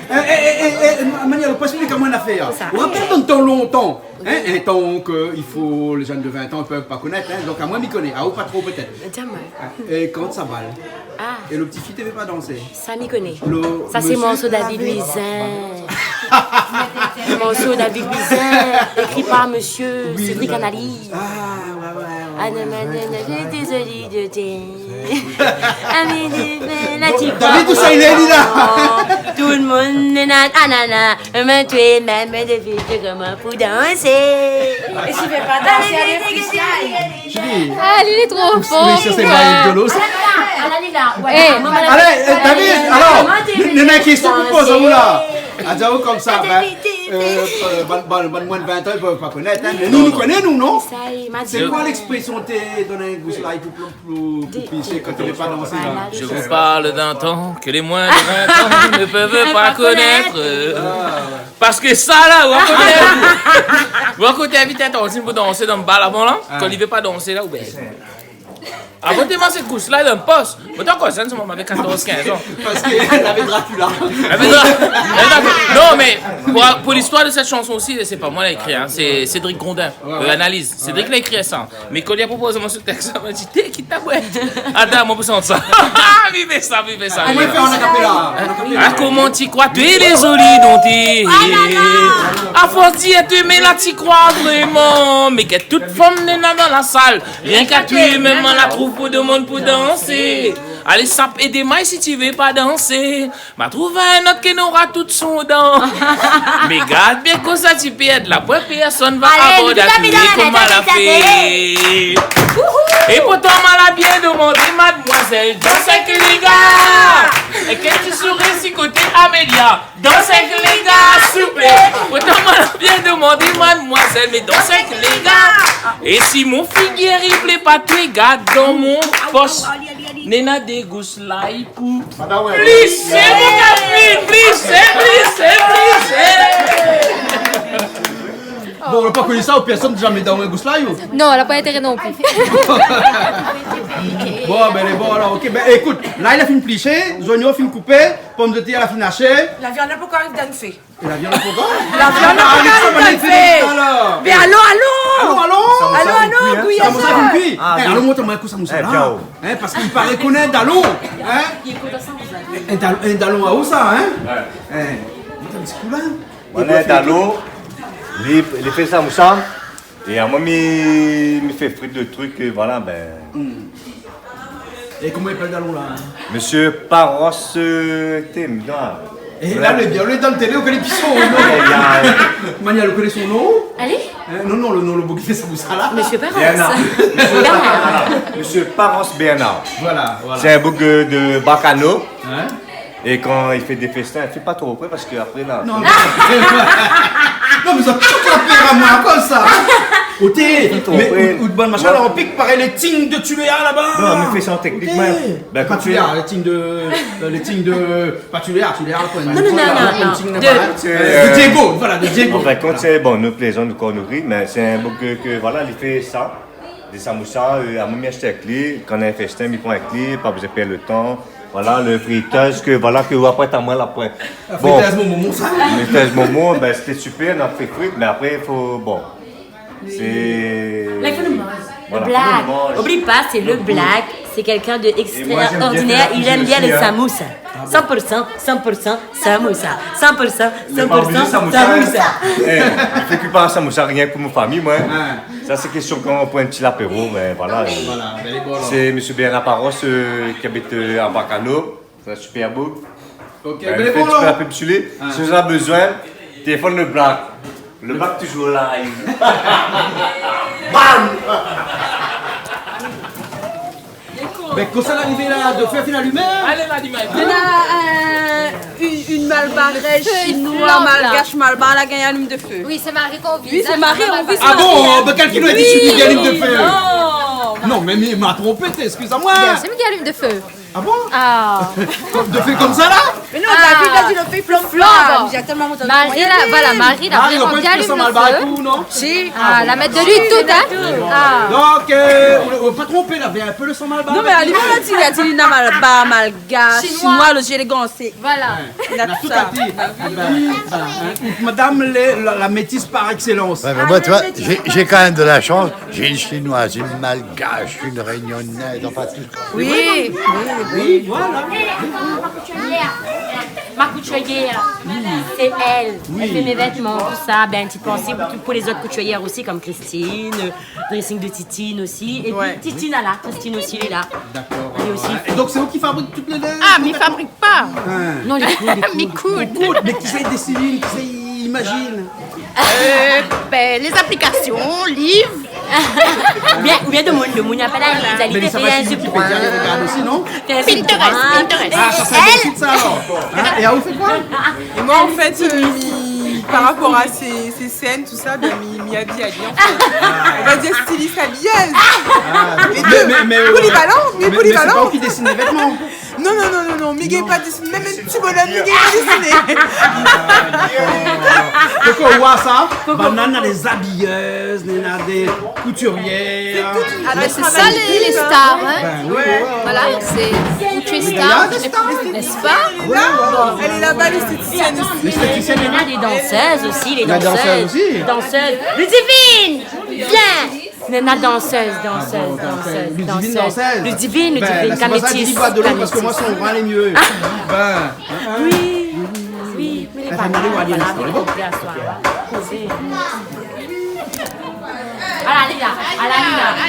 Maniel, on peut expliquer comment on a fait. ça. On va pas dans le temps longtemps. Un temps qu'il faut, les jeunes de 20 ans ne peuvent pas connaître. Donc à moi, m'y connaît. À ou pas trop, peut-être. Et quand ça balle. Ah. Et le petit fils ne veut pas danser. Ça m'y connaît. Ça, c'est monsieur morceau David Luisin. Le morceau David Luisin, écrit par monsieur Cédric Analyse. Ah, non, désolé de David, tout ça, il est là. Tout le monde est nanana. Mais tu es même de vite comme un pour danser. Et s'il fait pas danser, elle est freestyle. Ah, il est trop fort. Mais ça, c'est pas rigolo. Allez, David, alors, il y a une question pour poser vous là. À dire comme ça, moins de 20 ans, ils ne peuvent pas connaître. Mais nous connaissons, nous, non? C'est quoi l'expression t'es donné un goût là pour pisser quand tu ne veux pas danser là? Je vous parle d'un temps que les moins de 20 ans ne peuvent pas connaître. Parce que ça là, vous écoutez invité à danser pour danser dans le bal avant là, quand il ne veut pas danser là, ou bien. Avant de cette couche-là, il y a un poste. Mais t'as quoi, ça, en ce moment, avec 14-15 ans. Parce qu'elle avait Dracula. Non, mais pour l'histoire de cette chanson aussi, c'est pas moi qui l'ai écrit, hein, c'est Cédric Grondin, Analyse. Cédric l'a écrit ça. Mais quand il a proposé ce texte, il m'a dit, t'es qui t'a boîte? Attends, moi, pour ça. Vivez ça. Comment il fait en acapella? Ah, comment tu crois? Tu es désolé, dont t'es. À force d'y être, mais là, tu crois vraiment. Mais que toute femme n'est dans la salle. Rien qu'à tuer, même on la trouve pour de monde pour danser. Allez, sap et des mailles si tu veux pas danser. M'a trouvé un autre qui n'aura tout son dent. Mais garde bien que ça tu perds la pointe, personne va aborder comme elle a fait. Et pourtant, elle a bien demandé, mademoiselle, danse avec les gars. Et que tu souris si côté Amélia, danse avec les gars, s'il vous plaît. Pourtant, elle a bien demandé, mademoiselle, mais danse avec les gars. Et si mon figuier il plaît pas, tu es gars dans mon poste. Nena dégoûte là, il pour. Please, c'est mon café, please. Bon, on n'a pas connu ça, ou personne n'a jamais dans un gousselin ou? Non, elle n'a pas intérêt non plus. Bon, ben elle est bon alors, ok. Ben écoute, là il a fini plicher, Zonio a fini couper, pomme de terre a fini hacher. La viande n'a pas encore arrivé d'en fait. Et la viande a pourquoi? La viande n'a pas encore arrivé d'en fait. Mais allons. Couille Ça moussa a fini cuit. Allons, montre-moi un coup ça moussa là. Parce qu'il paraît connaître d'allons. Un dallon à où ça, hein? Ouais. Montre un petit coup là. Voilà, un dallon. Il fait ça moussa. Et à moi, il me fait frites de trucs, voilà, ben. Et comment il appelle Dallon là? Monsieur Paros Temna. Et là, on est dans le télé, on connaît plus son nom. Mania, vous connaissez son nom? Allez? Non, le nom, le beau qui fait ça moussa là. Monsieur Paros. Monsieur Paros Bernard. Voilà. C'est un bouc de Bacano. Et quand il fait des festins, il ne fait pas trop près parce qu'après là. Non, mais ça peut pas faire à moi comme ça. Au thé, mais ou de bonne machin, là on pique pareil les tignes de Tuléa là-bas. Non, mais fais ça en technique même. Ben quand Tuléa, les tignes de. Pas Tuléa quoi. Non. De Diego, voilà, de Diego. En fait, quand c'est bon, nous plaisons, nous corneries, mais c'est un bouc que voilà, il fait ça. Des samoussas, à moi, acheter avec lui. Quand on a un festin, il prend avec lui, pas besoin de perdre le temps. Voilà, le friteuse que après t'as moins la pointe. Bon, Momo, ça. Le friteuse Momo, ben c'était super, on a fait frites, mais après il faut, bon, c'est... Là, il faut le manger. Le black. Oublie pas, c'est le black. C'est quelqu'un d'extraordinaire. Il aime bien le samoussa. 100% samoussa. 100% samoussa. Je fais pas un samoussa rien pour ma famille, moi. Ça, c'est question quand on prend un petit apéro, mais voilà. C'est M. Bernard Paros qui habite à Bacano. C'est super beau. Ok, Ben, mais le fait, bon, tu peux là. un peu psuler. Si vous avez besoin, téléphone le black. Le black toujours live. Bam! Mais quand ça l'arrivée là, de faire la lumière. Allez là, dis-moi. Il y a une malbarèche chinoise, flambe, là. malgache, malbar, elle a gagné un allume de feu. Oui, c'est Marie qu'on vise. Oui, c'est Marie, on vise Ah Marie. bon, ben quelqu'un doit être issu du galim de feu. Non. Non, mais il m'a trompé, excuse-moi. C'est moi qui allume de feu. Ah bon? Ah. De feu comme ça là? Mais non, la fille a dit le feu flambe. J'ai tellement monté. Marie, là, voilà, Marie, là, Marie, on vraiment peut bien être allume sans le malbaracou, feu. non? Si. Ah, la mettre de l'huile toute, hein? Ah. Donc, on va pas tromper là, viens un peu le sang malbar. Non, mais à l'hiver, il a dit une malbar, malgache, chinois, le gélégancé. Voilà. Il a On a tout tout ça. appris. Madame la métisse par excellence. Ouais, mais moi, tu vois, j'ai quand même de la chance. J'ai une chinoise, une malgache, une réunionnaise, enfin tout. Oui. Oui, voilà. Ma couturière, c'est elle. Elle fait mes vêtements, tout ça. Ben, une petite pensée pour les autres couturières aussi, comme Christine, dressing de Titine aussi. Et puis Titine, là, Christine aussi, elle est là. D'accord. Elle est aussi. Et donc, c'est vous qui fabriquez toutes les lettres? Ah, mais il fabrique pas. Non, les coudes, Mes coudes. Écoute, mais qui sait dessiner, qui sait imagine? Ben, les applications, livres. Ou bien de monde appelle à Mais ça va l'idée. si Wikipédia, les regarde aussi, non? Pinterest. Ah, ça décide ça alors. Hein? Et à vous faites quoi? Et moi, en fait, par rapport à ces scènes, tout ça, ben, m'y habille en fait. On va dire styliste habilleuse. Les deux. Mais polyvalent. c'est pas vous qui dessinez les vêtements. Non, Miguel pas dessiné. Même un petit bonhomme, Miguel pas dessiné. Donc on voit ça, banane, des habilleuses, des couturières. Ah, ben, c'est ça les stars, hein? Ben, ouais. Voilà, c'est couture Il y a star, des stars. n'est-ce pas? Là, elle est là-bas, l'esthéticienne aussi. L'esthéticienne est Il y là. a des danseuses aussi, les La danseuse danseuses. aussi. Danseuses. Ludivine, viens. Nena danseuse. Ludivine danseuse. Ludivine, Ben, c'est pas ça, Camétis. dis pas de l'eau parce que moi, son bras les mieux. Ben. Oui, mais les Elle parents, t'a demandé où aller, voilà, l'histoire, avec bon. complet à soir. Allez là,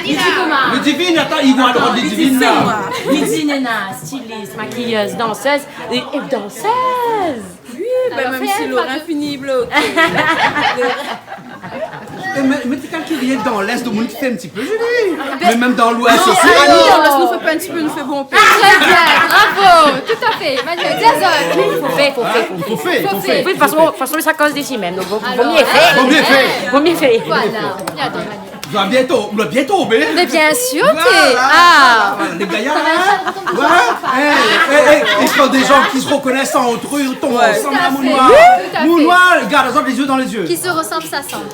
Lydie comment? Ludivine, attends, il voit le rôle de Ludivine là. Lydie Nena, styliste, maquilleuse, danseuse et danseuse. Oui, ben même si Laurent finit bloqué. Mais t'es quelqu'un qui vient dans l'Est, au monde qui fait un petit peu Julie. Mais même dans l'Ouest aussi. On nous fait pas un petit peu, nous fait bon père. Très bien, bravo, tout à fait. Manuel, Jason. Faut faire. De toute façon, ça cause des chimères. Donc, vaut Alors, mieux faire. Vaut mieux faire. Vaut mieux faire. Voilà, bientôt, Manuel. On va bientôt, mais. Mais bien sûr, Voilà. t'es. Ah! Voilà, les gaillards, hein? Voilà. Et quand des gens qui se reconnaissent entre eux, tombent ensemble, Tout à à fait. Mounoir. Tout à fait. Mounoir, regarde, ensemble, les yeux dans les yeux. Qui se ressemble, ça semble.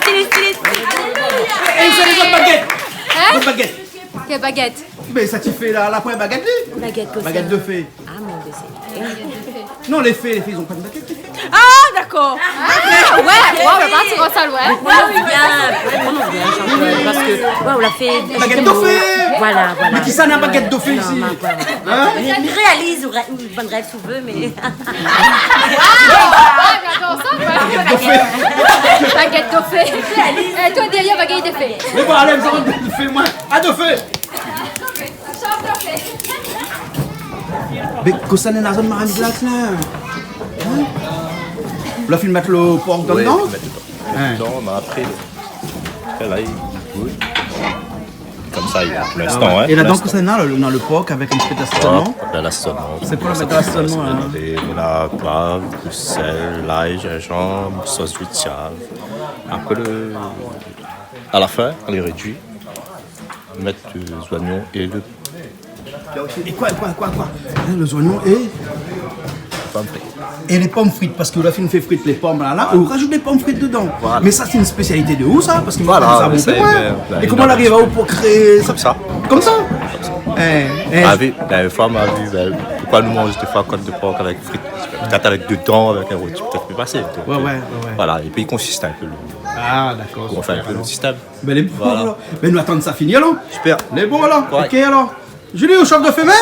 Styliste. Et c'est les autres baguettes. Hein? L'autre baguette. Quelle baguette? Mais ça, tu fais la première baguette, lui? Baguette de fée. Ah, mon Dieu, Non, les fées, ils ont pas de baguette, les fées. Ah, d'accord. Ouais, on va partir en salle, ouais. Prenons bien, championne, parce que, on l'a fait. Baguette de fée. Voilà. Mais qui ça n'a pas baguette de fée ici? Hein? Il réalise, ou bonne rêve sous veut, mais. J'adore ça, ouais. Baguette de fée. Et toi, derrière, baguette de fée. Mais bon, allez, vous avez de fée, moi. Ah, de fée. Mais que ça n'est pas une marine glace là. Là, il mettre le porc dedans. Ouais, il met le porc dedans, mais après là, il goûte. Comme ça, il y a pour l'instant. Et là-dedans, que ça n'est dans le porc avec un petit peu d'assaisonnement. De l'assaisonnement. C'est quoi le d'assaisonnement là? De la poivre, du sel, l'ail, gingembre, sauce d'huile de chèvre. Après, à la fin, on les réduit. Mettre les oignons et le. Et quoi? Les oignons et. Pommes frites. Et les pommes frites, parce que la fille fait frites les pommes là, on rajoute les pommes frites dedans. Voilà. Mais ça, c'est une spécialité de où ça? Parce que moi, Voilà, ça bon c'est- pour moi. ben, Et comment on arrive à où pour créer ça? Comme ça. Comme ça? Une fois, m'a vu, pourquoi nous mangeons des fois côte de porc avec frites? Peut-être avec dedans, avec un rôti, peut-être plus passer. Donc, Ouais. Voilà, et puis il consiste un peu. Ah, d'accord. On fait un peu le système. Mais les bons Voilà. alors. Mais nous attendons ça finit alors. Super. Les bons alors. Ouais. Ok alors. Julie, au chef de fait même?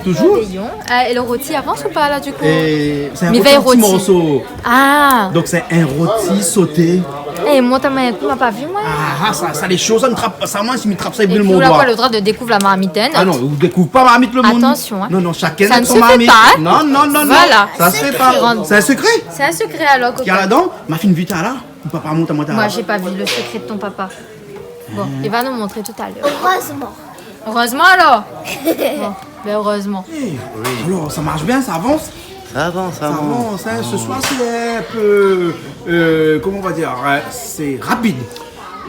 Toujours. Réveillon. Et le rôti avance ou pas là du coup? Et c'est un Mais rôti, veille un petit rôti. morceau. Ah. Donc c'est un rôti sauté. Et moi, tu m'as pas vu moi? Ah, ça les choses, ça me trappe, ça moi, si me trappe ça, il Et brûle puis mon on a doigt. pas le droit de découvrir la marmitaine. Ah non, vous découvrez pas marmite le monde. Attention, hein. Non, non, chacun Ça a ne son se fait marmite. pas, hein. Non, non, non, Voilà. non. Ça se fait pas. C'est un secret. C'est un secret alors, Qu'il y a coco. là-dedans, ma fille vita là. Mon papa monte à moi. Moi, j'ai pas vu le secret de ton papa. Bon, il va nous montrer tout à l'heure. Heureusement. Heureusement alors. Bon, ben heureusement. Alors, ça marche bien, ça avance. Ça avance, ça Ça avance, hein. Ce soir, c'est un peu. Comment on va dire, c'est rapide.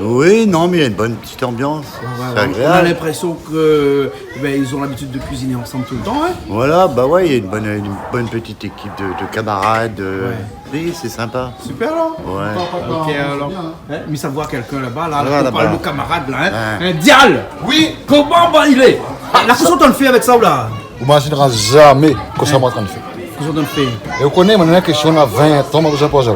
Oui, non, mais il y a une bonne petite ambiance. C'est On a agréable. l'impression que ils ont l'habitude de cuisiner ensemble tout le temps. Hein. Voilà, bah ouais, il y a une bonne petite équipe de camarades. Oui, c'est sympa. Super là. Ouais. Ok alors. Mais ça voit quelqu'un là-bas, là, Voilà, on là-bas. parle de camarade là. Hein. Ouais. Un dial. Oui. Comment il est? La façon dont on le fait avec ça ou là? Vous m'imaginerez jamais que ça m'a en train de faire. Façon dont on le fait. Et vous connaissez, maintenant, que si on a 20 ans, je vous pose.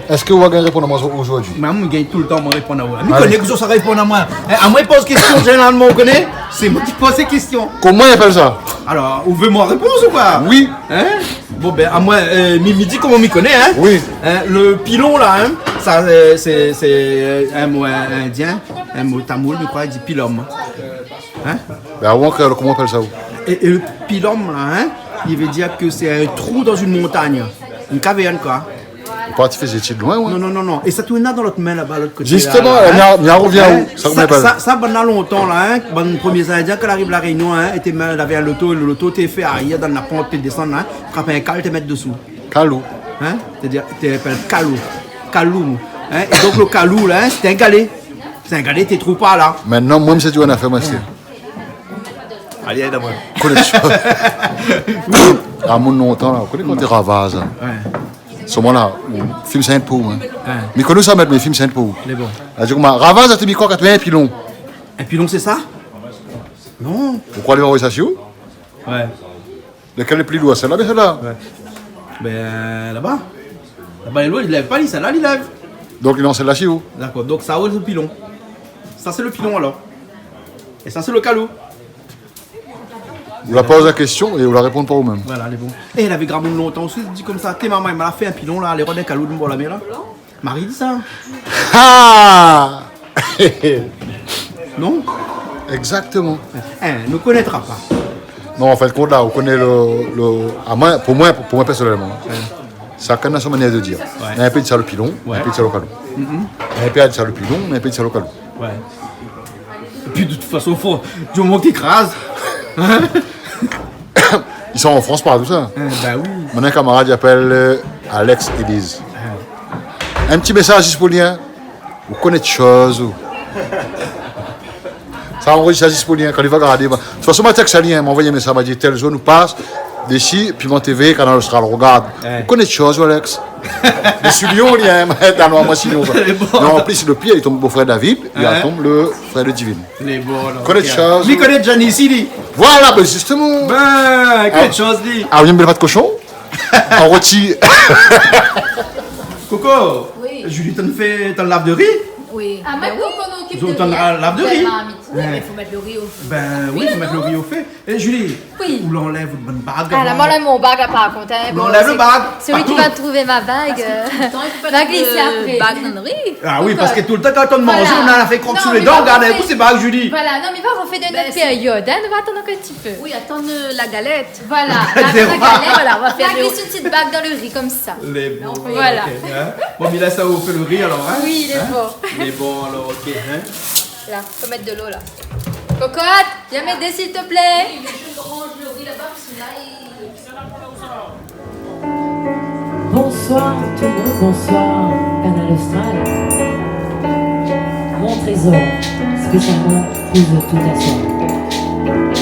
Est-ce que vous allez répondre à moi aujourd'hui? Moi, je gagne tout le temps à me répondre à moi. Je Allez. connais que ça répond à moi. À moi, il pose question, généralement, on connaît. C'est moi qui pose ces questions. Comment il appelle ça? Alors, vous voulez moi réponse ou pas? Oui. Hein? Bon, ben, à moi, Midi, comment on m'y connaît, hein? Oui. Hein, le pilon, là, hein? Ça, c'est un mot indien, un mot tamoul, je crois, il dit pilum. Hein? Ben, avant, comment on appelle ça? Et le pilum, là, hein? Il veut dire que c'est un trou dans une montagne. Une caverne, quoi. Vous partez faire des études loin, ouais? Non, non, non, non. Et ça tourne là dans l'autre main, là-bas, l'autre côté. Justement, là, il y a revient où? Ça, comment il appelle? Ça, pendant longtemps, là, hein, pendant les premiers Indiens, quand arrive la Réunion, hein, il avait un loto, et le loto t'est fait arrière dans la pente, tu descends, là, frapper un cal, te mettre dessous. Calou. Hein? C'est-à-dire, tu appelles calou. Calou. Hein? Et donc, le calou, là, hein, c'est un galet. C'est un galet, tu ne trouves pas là. Maintenant, moi, je sais qu'on a fait, moi, c'est. Allez, aide moi. À mon longtemps, là, vous connaissez quand tu ravages. Ce moment-là, film Saint-Paul. Mais connais ça, mettre mes films Saint-Paul. Les bons. Ravage, tu mis quoi quand tu mets un pilon? Un pilon, c'est ça? Non. Pourquoi aller voir ça sur? Ouais. Lequel est le plus lourd? Celle-là, mais celle-là? Ouais. Ben, là-bas. Là-bas, il ne lève pas, celle-là, il lève. Donc, il lance celle-là sur où? D'accord, donc ça, c'est le pilon. Ça, c'est le pilon, alors. Et ça, c'est le calou. Vous la posez la question et vous la répondez pas vous-même. Voilà, les bons. Et elle avait gramé longtemps aussi, dit comme ça, t'es maman, elle m'a fait un pilon là, les rois d'un calou de la mer là. Marie dit ça. Ah Non? Exactement. Ne connaîtra pas. Non, en fait, compte là, vous connaissez pour moi personnellement, chacun a sa manière de dire. Il y a un peu de ça le pilon, il y a un peu de ça le calou. Il y a un peu de ça le pilon, il y a un peu de ça le calou. Ouais. Et puis de toute façon, faut du moment que t'écrases. Ils sont en France par tout ça. Bah oui. Mon un camarade il appelle Alex Elise. Un petit message juste pour dire, vous connaissez des choses. Ça enregistre juste pour dire, quand il va regarder. De toute façon, ma texte m'a envoyé un message, m'a dit telle zone où passe, d'ici, puis mon TV, Canal Austral, regarde. Vous connaissez des choses, Alex? Je suis Lyon, il y a un moi sinon. Mais en plus, le pire, il tombe le frère David, il tombe le frère de Divine. Les bons, alors. Vous connaissez des choses? Lui connaît Johnny ici, lui. Voilà, ben justement. Ben, il connaît des choses, lui. Ah, vous aimez pas de cochon? En rôti. Coco. Oui. Julie, t'en laves de riz? Oui. Ah, mais oui, qu'on occupe Vous t'en lave de riz? Oui, mais il faut mettre le riz au feu. Ben oui, il faut mettre le riz au fait. Et Julie, Oui. où l'enlève votre bonne bague? Ah, là, moi, là, mon bague, par contre. Hein, On enlève le bague. Celui qui va trouver ma bague, va glisser après. Bague dans le riz. Ah oui, parce que tout le temps, quand on mange, Voilà. on a fait croque Non, sous les mais dents. pas Regardez, refait. vous, c'est bague, Julie. Voilà, non, mais pas refait de notre période, hein, on va attendre un petit peu. Oui, attendre la galette. Voilà, C'est la vrai. galette, Voilà, on va faire la le- glisse une petite bague dans le riz, comme ça. Les bons. Voilà. Ok, hein. Bon, mais là, ça vous fait le riz alors, hein? Oui, il est Hein? bon. Les bons alors, ok, hein? Là, faut mettre de l'eau, là. Cocotte, viens m'aider, s'il te plaît. Bonsoir tout le monde, bonsoir Canal Austral. Mon trésor, spécialement pour tout à soir.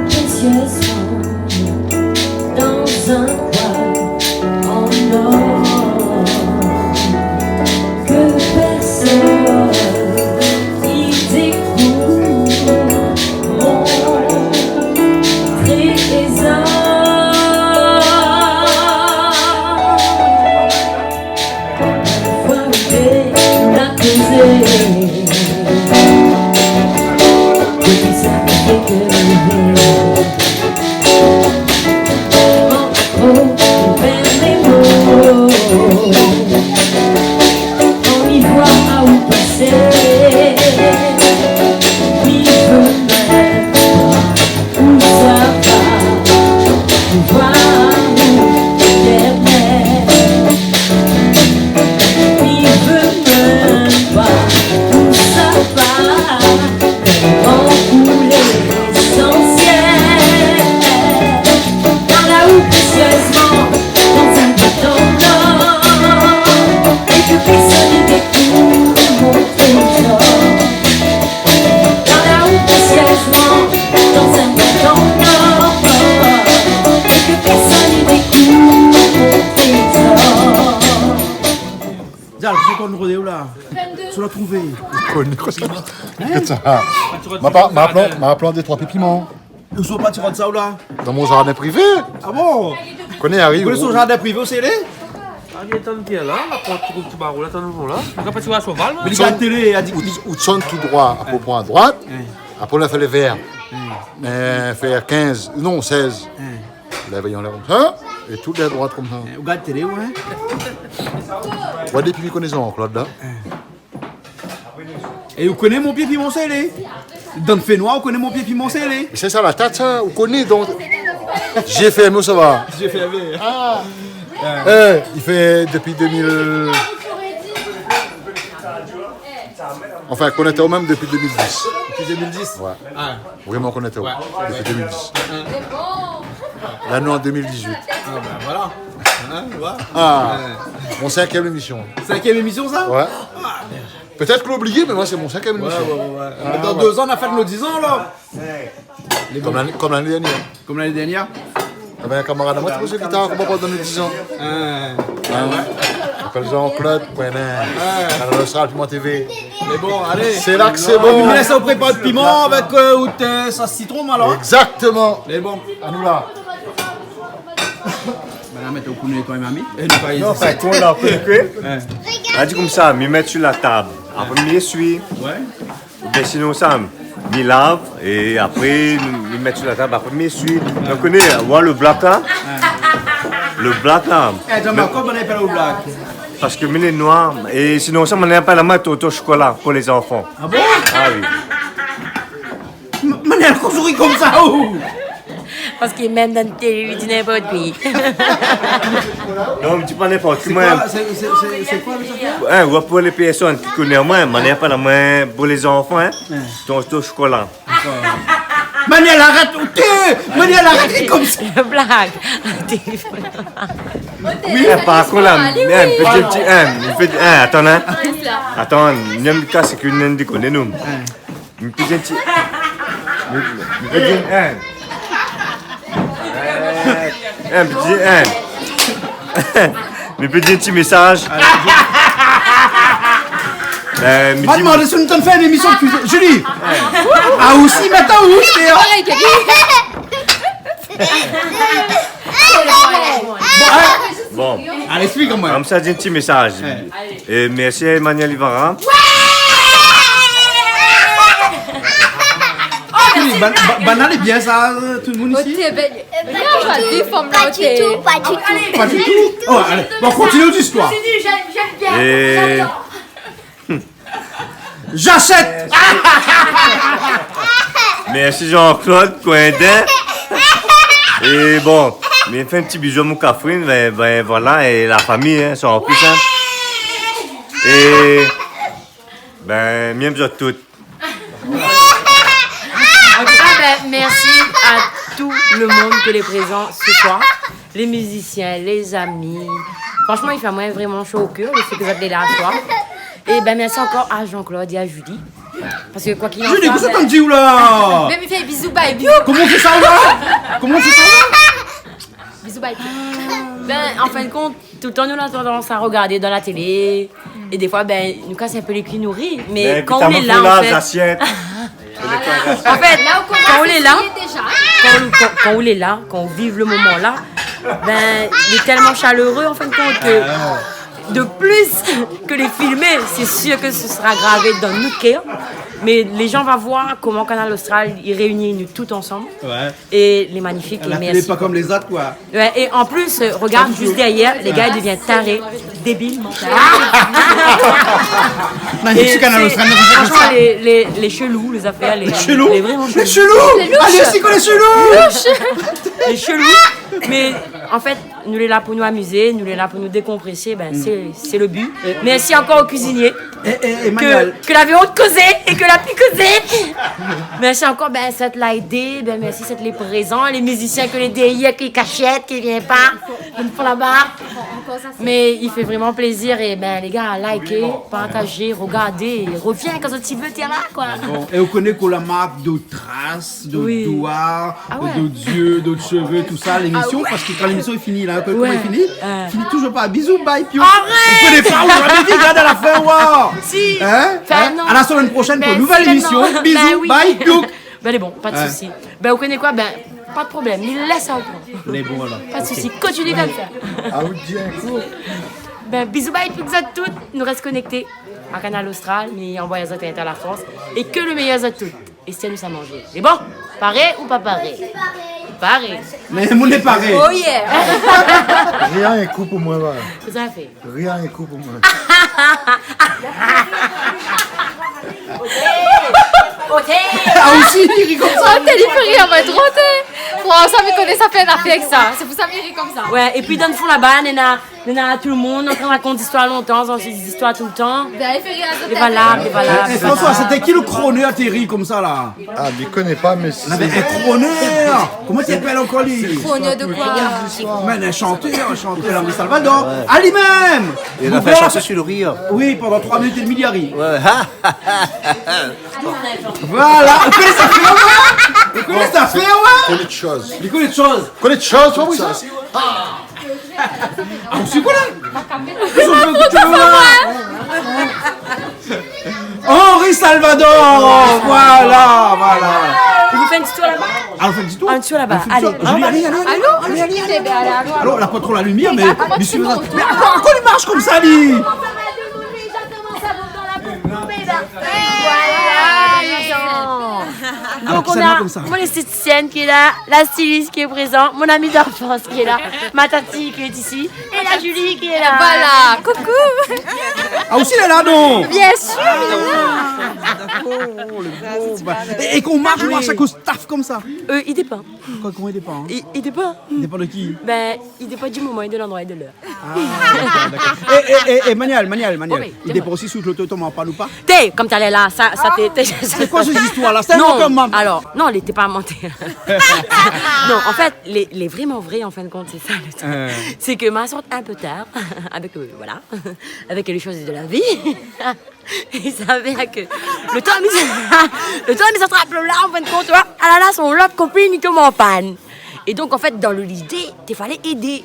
Précieusement dans un bois en or que personne n'y découvre mon on rodé là. Tu l'as trouvé. M'a planté 3 piments. Où sont pas tirés de ça ou là? Dans mon jardin privé. Ah bon? Connais Harry. Vous connaissez son jardin privé au CLE? Allez, attends, là, la porte qui tu barres, là, attends, là. Tu vas pas tirer à cheval, mais il y a la télé, a dit. Ou tu sonnes tout droit, après prendre à droite, après on a fait le vert. Faire 15, non 16. Là, voyons là comme ça, et tout à droite comme ça. Vous regardez télé, ouais? Ouais, des piments connaissons, Claude, là. Et vous connaissez mon pied piment scellé? Dans le fait noir, vous connaissez mon pied piment scellé? C'est ça la tête, ça, vous connaissez donc. J'ai fait, mais ça va. J'ai fait Ah! Il fait depuis 2000. Enfin, qu'on était au même depuis 2010. Depuis 2010? Ouais. Ah. Vraiment qu'on était au même depuis 2010. Là, nous en 2018. Ah, ben voilà. Ah, mon 5e émission. 5e émission, ça? Ouais. Peut-être que l'oublier, mais moi, c'est mon 5e émission. Ouais. Dans 2 ans, on a fait nos 10 ans, là. Comme l'année dernière. Comme l'année dernière? Il y avait un camarade à moi qui posait guitare, comment pas donner 10 ans. Appelle Jean-Claude, Canal Austral, Piment TV. Mais bon, allez. C'est là que c'est bon. On me laisse au prépa de piment avec sauce citron, alors. Exactement. Mais bon, à nous là. Madame, mettez au counet toi et mamie. Non, fait quoi là, on a dit comme ça, me mettre sur la table. Après, me essuie. Ouais. Ben sinon, ça, me lave et après, me mettre sur la table. Après, me essuie. On connaît, voir le black là. Le black là. Eh, Jean-Marc, comment on appelle le black? Parce que je suis noir. Et sinon, ça, on appelle la main au chocolat pour les enfants. Ah bon? Ah oui. Mais elle construit comme ça où? Parce qu'il même dans le télé, il dit n'importe quoi. Non, mais tu parles n'importe quoi. C'est quoi le ouais, pour les personnes qui connaissent moi, on appelle la main pour les enfants, hein. Ton chocolat. Maniel, arrête, Maniel, arrête comme ça. Blague. Oui, par contre, là, attends, hein. Attends, il y a un cas, c'est que nous déconne, nous. Un petit. Un petit message. Va demander si nous t'en fait une émission de cuisine. Julie. Ah aussi, maintenant où c'est? Bon. Allez, explique-moi. Comme ça, j'ai un petit message. Et merci Emmanuel Ivara. Banal est bien ça, tout le monde ici? Pas du tout. Pas du tout? Oh, allez, bon, continue l'histoire. Et... J'achète. Merci Jean-Claude Coindin. Et bon, mais fait un petit bisou à mon Catherine, ben voilà, et la famille, hein, sont en plus, hein. Et... Ben, bien besoin de toutes. En tout cas, ben, merci à tout le monde qui est présent ce soir. Les musiciens, les amis. Franchement, il fait moi vraiment chaud au cœur, le fait que vous êtes là ce soir. Et ben merci encore à Jean-Claude et à Julie. Parce que quoi qu'il en soit... Julie, qu'est-ce que t'en dis ou là? Même il fait bisous, bye, bisous. Comment on fait ça là? Comment on fait ça là? Bisous, bye. Ben, en fin de compte, tout le temps, nous on a tendance à regarder dans la télé. Et des fois, ben, nous casse un peu les culs nourris. Mais quand on est là, en fait... En fait, quand on est là, quand on est là, quand on vive le moment là, ben, il est tellement chaleureux en fin de compte que de plus que les filmer, c'est sûr que ce sera gravé dans notre cœur. Mais les gens vont voir comment Canal Austral il réunit nous tout ensemble. Ouais. Et les magnifiques. La et télé merci. pas comme les autres quoi. Ouais, et en plus, regarde juste derrière, les gars ils deviennent tarés, débiles. Et Canal Austral, franchement, les chelous, les affaires, les chelous, les vraiment les chelous. Allez, c'est quoi les chelous? Les chelous. Mais en fait, nous les là pour nous amuser, nous les là pour nous décompresser, ben c'est le but. Merci encore aux cuisiniers. que l'avion de causer et que la pu causer. Merci encore, ça te l'a aidé. Merci, ça te les présents. Les musiciens que les DI avec les cachettes qui viennent pas, ils font là-bas. Mais il fait vraiment plaisir et les gars, likez, partagez, regardez, reviens quand tu veux, t'es là quoi. Bon. Et vous connaissez qu'on la marque d'autres traces, d'autres doigts, d'autres yeux, d'autres cheveux, tout ça, l'émission, parce que quand l'émission est finie, là, quand elle est finie, finit toujours pas. Bisous, bye, pio. Vous connaissez pas, vous avez dit, regarde à la fin, wow. Si. À la semaine prochaine pour une nouvelle émission. Bisous, bye, pio. Les bons, pas de soucis. Vous connaissez quoi? Pas de problème, il laisse un peu. Les bons alors. Pas de soucis, continue comme ça. Bisous, bye, toutes à toutes. Nous reste connectés à Canal Austral, mais en voyage à la France. Et que le meilleur à toutes. Et c'est nous à manger. C'est bon? Paré ou pas paré? Paré. Mais on est paré. Oh yeah. Rien est coup pour moi. Qu'est-ce que ça fait? Rien est coup pour moi. Ah aussi, il rit comme ça. Il fait rire, mais trop ça me connaît, ça fait un affaire avec ça. C'est pour ça qu'il rit comme ça. Ouais, et puis dans le fond là-bas, Nena, tout le monde, en train de raconter des histoires longtemps, on fait des histoires tout le temps. Il fait rire à Et voilà. Et François, c'était qui le chroneur atterri comme ça là? Ah, je ne connais pas, mais c'est. Un chroneur. Comment tu appelles encore lui? Chroneur de quoi? Mais un chanteur, Henri Salvador. À lui-même. Il a fait chanter sur le rire. Oui, pendant 3 minutes et demie, il a ri. Ouais. Voilà. Vous connaissez ça fait, ouais? Vous connaissez ça fait, ouais? Connais de choses. Il connaît de choses. Connais de choses, toi, oui, ça? Ah, vous suivez là? Henri Salvador. Voilà. Vous faites un petit tour là-bas? On fait un petit tour? Un petit tour là-bas. Allez. Allô, on n'a pas trop la lumière, mais suivez-moi. Mais encore il marche comme ça, lui. Donc on a mon esthéticienne qui est là, la styliste qui est présente, mon amie d'enfance qui est là, ma tati qui est ici, et la Julie qui est là. Voilà, coucou. Ah aussi elle est là, non? Bien sûr. Et qu'on marche à cause staff comme ça? Il dépend. Comment il dépend? Il dépend. Il dépend de qui? Il dépend du moment et de l'endroit et de l'heure. D'accord. Et Manial, il dépend aussi sur l'auto-tomate, pas ou pas? Comme t'allais là, ça t'es. C'est quoi cette histoire là? C'est un moment. Alors, non, elle n'était pas montée. Non, en fait, les vraiment vrais, en fin de compte, c'est ça le truc. C'est que ma sorte un peu tard, avec les choses de la vie. Il s'avère que le temps mis à trapper là, en fin de compte, tu vois, son love copine, il tombe en panne. Et donc, en fait, dans l'idée, il fallait aider.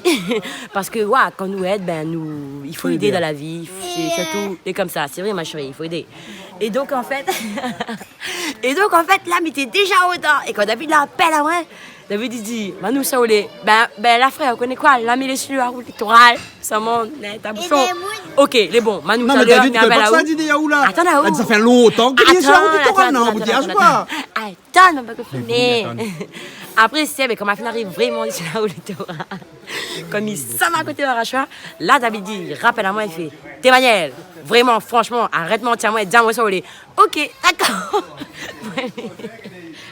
Parce que, quand nous aide, il faut aider dans la vie. C'est tout. Et comme ça, c'est vrai, ma chérie, il faut aider. Et donc, en fait, l'âme était déjà autant. Et quand David l'appelle à moi, David il dit, Manu Saoulé, la frère, on connaît quoi? L'ami les sur la route électorale, ça monte, t'as bouchon. Ok, les bons, Manu Saoulé. Non, mais David, tu ne peux pas ça, dit des yaoula. Attends, là-haut. Ça fait longtemps que tu es sur la route électorale, non? Vous dites pas. Attends, on va pas finir. Après, c'est comme ma fille arrive vraiment sur la route électorale. Comme il s'en à côté de l'arrachoir, là, David dit, il rappelle à moi, il fait, t'es Maniel, vraiment, franchement, arrête mentir-moi et dis-moi Saoulé. Ok, d'accord.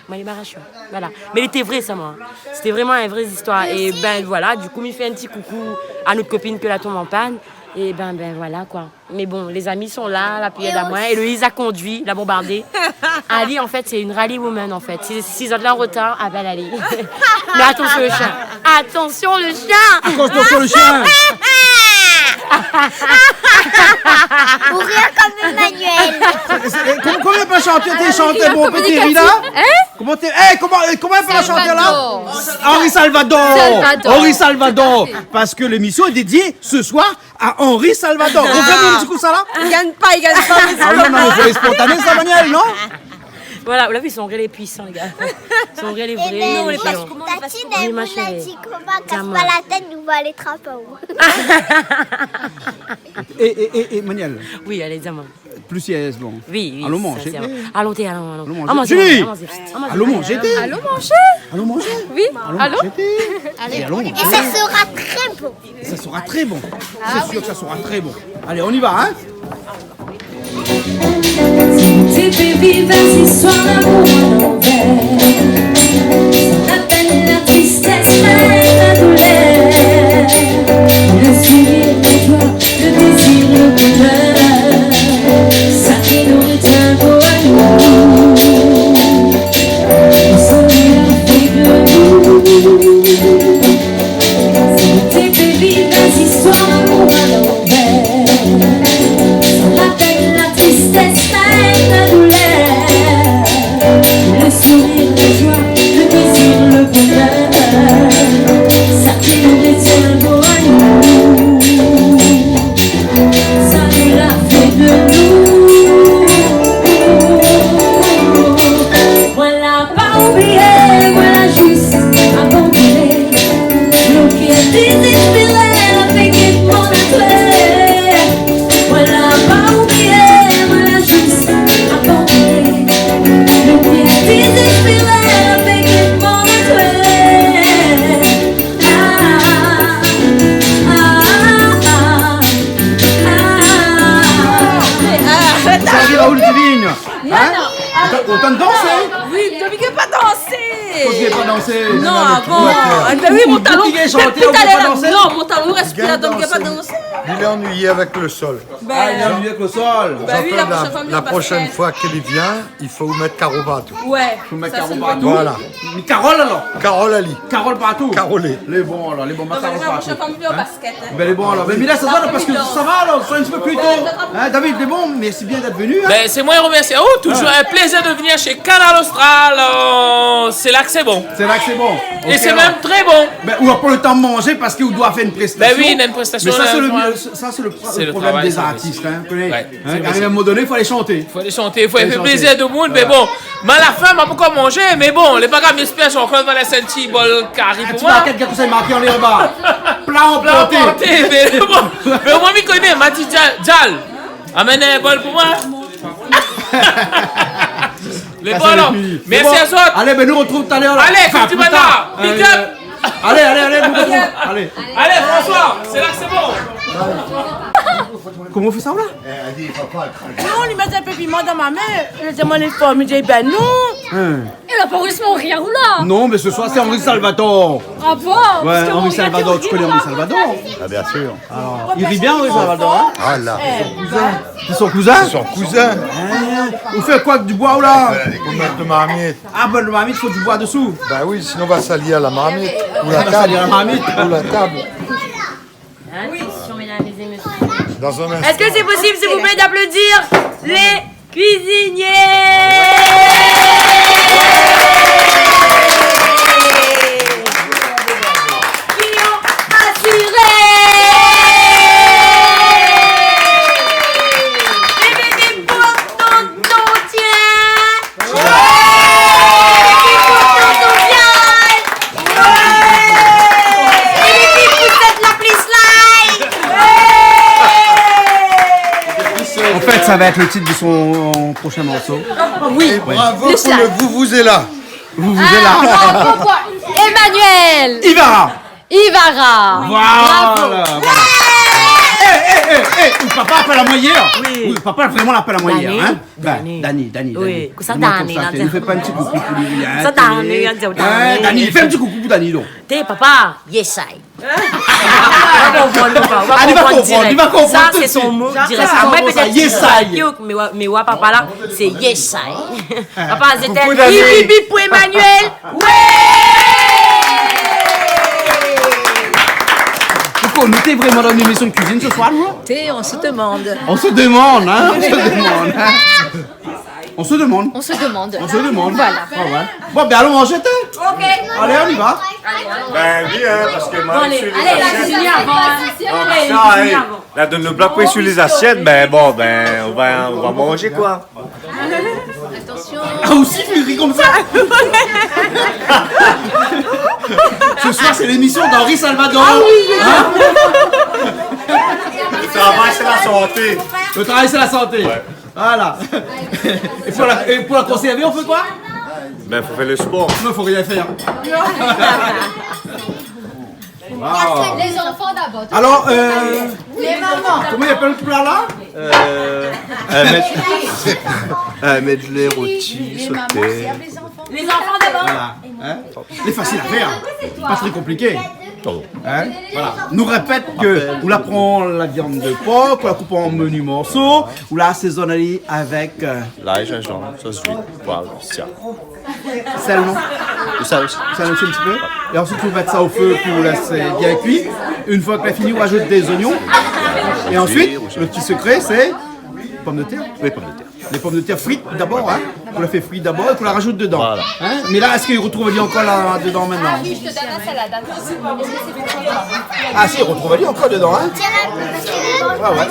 Moi, il m'arrache. Voilà. Mais il était vrai, ça, moi. C'était vraiment une vraie histoire. Et voilà, du coup, il fait un petit coucou à notre copine que la tombe en panne. Et voilà, quoi. Mais bon, les amis sont là, la pied à moi. Et Loïse a conduit, l'a bombardé. Ali, en fait, c'est une rallye woman, en fait. 6 heures de retard, appelle Ali. Mais attention le chien. Attention le chien. Attention le chien. Ou rien comme Emmanuel. Comment elle peut chanter? T'es chanté, bon petit Rina? Comment elle peut la chanter là? Henri Salvador. Parce que l'émission est dédiée ce soir à Henri Salvador. On fait un petit coup ça là? Il gagne pas. Non, il faut les spontanés, ça, Maniel, non? Voilà, vous l'avez vu, ils sont vrais les puissants, les gars. Ils sont vrais les vrais. Non, les pas comment elle m'a dit comment casse pas la tête, nous va aller trapper. Et Maniel? Oui, allez, dis-moi. Plus sérieuse, bon. Oui. Allons manger. Allons manger. Julie! Allons manger. Allons manger? Oui. Allons? Allez, et ça sera très bon. Ça sera très bon. C'est sûr que ça sera très bon. Allez, on y va, hein? Tu peux vivre une histoire d'amour à l'envers, sans la peine, la tristesse, et la douleur, le sourire, la joie, le désir, le bonheur. desesperé, avec mon atelier. Voilà, pas oublié, voilà, juste abandonné. Le pied désespéré, avec mon atelier. Ça arrive à où le divine? Hein? Autant de danser? Oui, je ne veux pas danser. Vous ne pas danser? Non, bon. Oui, mon talon. Non, mon talon reste plus là, donc je ne veux pas danser. Il est ennuyé avec le sol. Ah, il est ennuyé avec le sol. La prochaine fois qu'il vient, il faut vous mettre Caro partout. Ouais. Faut mettre Carole partout. Voilà. Mais Carole alors? Carole Ali. Carole partout. Carolé. Les bons alors, les bons matins La partout. prochaine fois, on va au basket. Ben les bons alors. Mais là ça va parce que ça va alors, sois un petit peu plus tôt. Hein, David, les bons, merci bien d'être venu. Hein? Ben, c'est moi qui remercie. Oh, toujours un plaisir de venir chez Canal Austral. C'est là que c'est bon. C'est là que c'est bon. Et c'est même très bon. Ben, ou alors pour le temps de manger parce qu'il doit faire une prestation. Ben oui, il a une prestation. Mais ça, là, c'est le c'est le problème travail, des ça, artistes. Hein, c'est à un moment donné, il faut aller chanter. Il faut aller chanter, il faut faire plaisir de monde. Mais bon, mais à la fin, on va pas manger. Mais bon, les bagages m'espèrent, sont encore dans les senti bol carré pour Tu moi. vois, quelqu'un qui s'est marqué en l'air bas. Plat en planté. Mais bon, mais moi, je connais. M'a dit Djal, amène un bol pour moi. Les bons alors. Merci à toi. Allez, ben nous retrouvons tout à l'heure. Allez, comme tu vas là. Big up. Allez, nous retrouvons. Allez. Allez, François, c'est là que c'est bon. Comment on fait ça là? Non, il met un peu piment dans ma main. Je demande une forme. Il dit, ben non. Il a pas réussi mon rire là. Non, mais ce soir c'est Henri Salvador. Ah bon? Ouais, Henri Salvador, tu connais Henri Salvador? Ah, bien sûr. Alors, il rit bien Henri Salvador, hein? Ah là. C'est son cousin? C'est son cousin. Vous faites quoi, du bois ou là? Pour mettre de marmite. Ah ben le marmite, il faut du bois dessous. Ben oui, sinon on va salir la marmite. Ou la On va table. salir la marmite. Ou la table. Oui, mesdames et messieurs. Dans un instant. Est-ce que c'est possible, s'il vous plaît, d'applaudir les cuisiniers? Qui ont assuré les bébés pour tonton Tien. Ouais. Les bébés pour tonton Tien. Ouais. Les bébés pour cette la plus slide. En fait, ça va être le titre de son prochain morceau. Oui, bravo pour le vous est là. Vous êtes là. Emmanuel Ivara. Ivara. Voilà. Papa appelle la moyenne. Oui. Papa vraiment l'appelle la moyenne. Hein? Dani. Oui, ça Dani. Dani. Ne fais pas un petit coucou pour lui. Ça Dani, Dani, fais un petit coucou pour Dani donc. T'es papa, yes I. Il va comprendre. Ça, c'est son mot direct. Après, peut-être yes I. Mais ouais, papa là, c'est yes I. Papa, c'était Bibi pour Emmanuel. Pourquoi on était vraiment dans une émission de cuisine ce soir, nous? On se demande. On se demande, hein? On se demande. Voilà. Ah ouais. Bon, ben allons manger, t'es? Ok. Allez, on y va. Ben oui, hein, parce que moi, je suis les Allez, la cuisinier avant. Là, de nous bloquer sur les assiettes, on va manger quoi. Ah, aussi, tu ris comme ça? Ce soir, c'est l'émission d'Henri Salvador. Ah oui, Le travail, c'est la santé. Le travail, c'est la santé. Ouais. Voilà. Et pour la conserver, on fait quoi? Ben, faut faire le sport. Non, faut rien faire. Wow. Les enfants d'abord. Alors, les mamans. comment il appelle le plat là? Mettre les rôtis, sauter. Les enfants d'abord. Voilà. Hein? C'est facile à faire. Pas très compliqué. Hein? Voilà. Nous répète que on la prend la viande de porc, on la coupe en menus morceaux, on la assaisonne avec L'ail, gingembre, sauce d'huile, poivre, sel. sel, non? Ça aussi. Sel aussi un petit peu. Et ensuite, on met ça au feu pour laisser bien cuire. Une fois que c'est fini, on rajoute des oignons. Et ensuite, le petit secret, c'est pommes de terre. Oui, pommes de terre. Les pommes de terre frites d'abord, hein. On la fait frire d'abord et qu'on la rajoute dedans. Voilà. Hein? Mais là, est-ce qu'il retrouve encore là dedans maintenant? Oui, je te donne la salade. Attends, est-ce que c'est pour toi? Ah si, il retrouve encore dedans, hein. Ah ouais.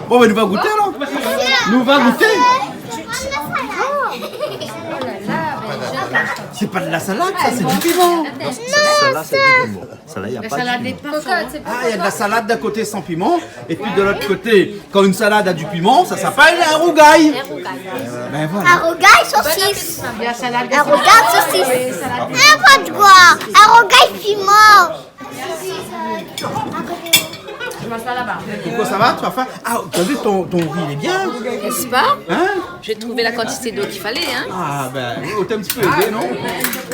Bon, ben nous va goûter alors. Nous va goûter. C'est pas de la salade, ça, c'est du piment. Celle-là, c'est du piment. Celle-là, il n'y a pas de piment. Ah, il y a de la salade d'un côté sans piment, et puis de l'autre côté, quand une salade a du piment, ça s'appelle un rougail. Ben voilà. Un rougail saucisse. Un rougail saucisse. N'importe quoi. Un rougail piment. Pourquoi ça va? Tu vas faire. Ah, t'as vu ton riz, il est bien? N'est-ce pas? Hein? J'ai trouvé la quantité d'eau qu'il fallait, hein. Ah, ben, t'es un petit peu aidé, non?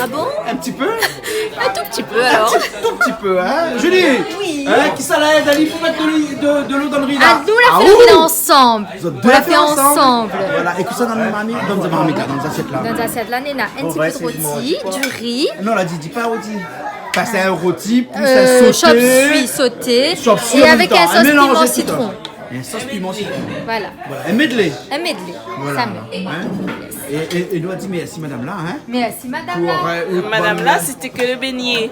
Ah bon? Un petit peu? Un tout petit peu alors. Tout petit peu, hein? Julie! Oui. Hein, qui ça l'aide? Ali, faut mettre de l'eau dans le riz là. Ah, nous la fait le riz ensemble. On l'a fait ensemble. Voilà, et que ça dans le marmite, dans le marmite là, dans les assiettes là. Dans l'assiette là, Néna, un petit peu de rôti, du riz. Non, là, dis pas rôti. Passer un rôti, plus un sauté. Chop suey sauté. Chop suey Et en même avec temps, un sauce mélange piment tout citron. Un sauce piment citron. Voilà. Un medley. Un medley. Voilà. Ça me. Hein? Et nous a dit merci madame là, hein? Merci madame là. Madame là, c'était que le beignet.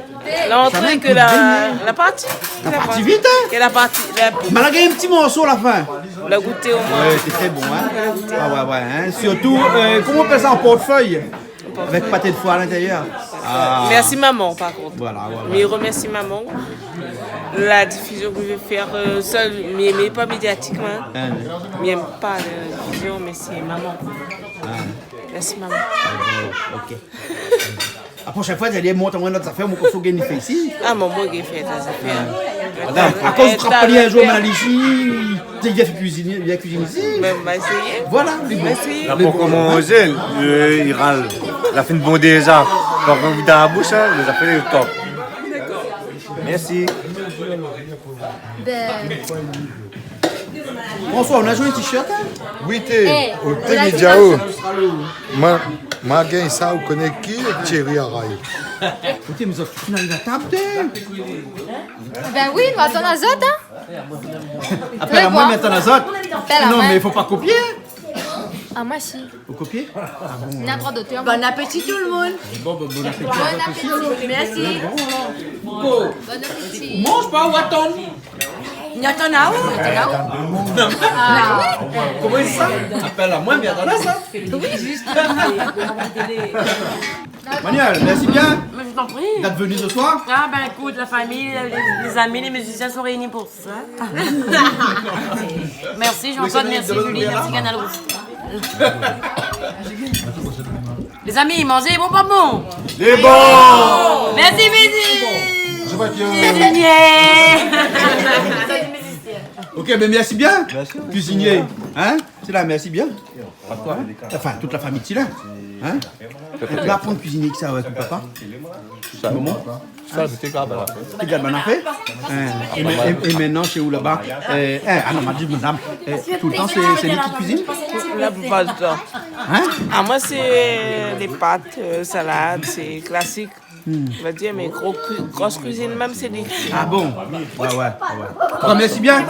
L'entrée que la partie. La partie vite, hein? Que la partie. Mais là, il y a un petit morceau à la fin. La goûter au moins. Ouais, c'est très bon, hein? Ah ouais, hein? Surtout, comment on appelle ça en portefeuille? Avec pâté de foie à l'intérieur. Ah. Merci maman, par contre. Voilà. Mais je remercie maman. La diffusion que je vais faire seule, mais pas médiatiquement. Je n'aime pas la diffusion, mais c'est maman. Merci maman. Ok. La prochaine fois, vous allez montrer notre affaire, mon coffre gagné fait ici. Ah, maman, j'ai fait ta affaire. Madame, à cause de travailler un jour, on a ici, tu viens cuisiner ici. Même, on va essayer. Voilà, on va essayer. Là, pour commencer, il râle. Il a fait une bonne déjà. Quand on vit dans la bouche, il a fait le top. Merci. François, on a joué un t-shirt? Oui, t'es au Témédiao. Ma gagne ça, vous connaissez qui? Thierry Araï. Écoutez, mais tu n'arrives à table, Ben oui, nous attendons les autres, hein. Appelle à moi, mais attends les autres. Non, mais il faut pas copier. Ah, moi si. Vous copiez? Ah bon. On a droit d'auteur. Bon appétit tout le monde. Bon appétit. Bon appétit. Merci. Bon appétit. Mange pas ou attends? N'attends là où? Ah oui. Comment est ça? Appelle à moi, mais attends là, ça. Oui, juste. Manuel, merci bien. Mais je t'en prie. D'être venu ce soir? Ah ben écoute, la famille, les amis, les musiciens sont réunis pour ça. Merci Jean-Claude, merci Julie, merci Canal Rouge. Les amis, mangez bon pas bon? Les bons! Merci, merci! Je vois que... Ok, mais merci bien. Cuisinier. Hein? C'est là, merci bien. Enfin, toute la famille, c'est là. Hein? Tu vas apprendre à cuisiner que ça avec ton papa? Ça, moment? Ça, c'était grave à la fin. Tu gardes mon affaire? Et maintenant, chez où là-bas? Ah non, madame, tout le temps, c'est lui qui cuisine? La plupart du temps. Hein? Ah, moi, c'est les pâtes, salade, c'est classique. On va dire, mais grosse cuisine, même, c'est des... Ah bon? Ouais. Merci bien.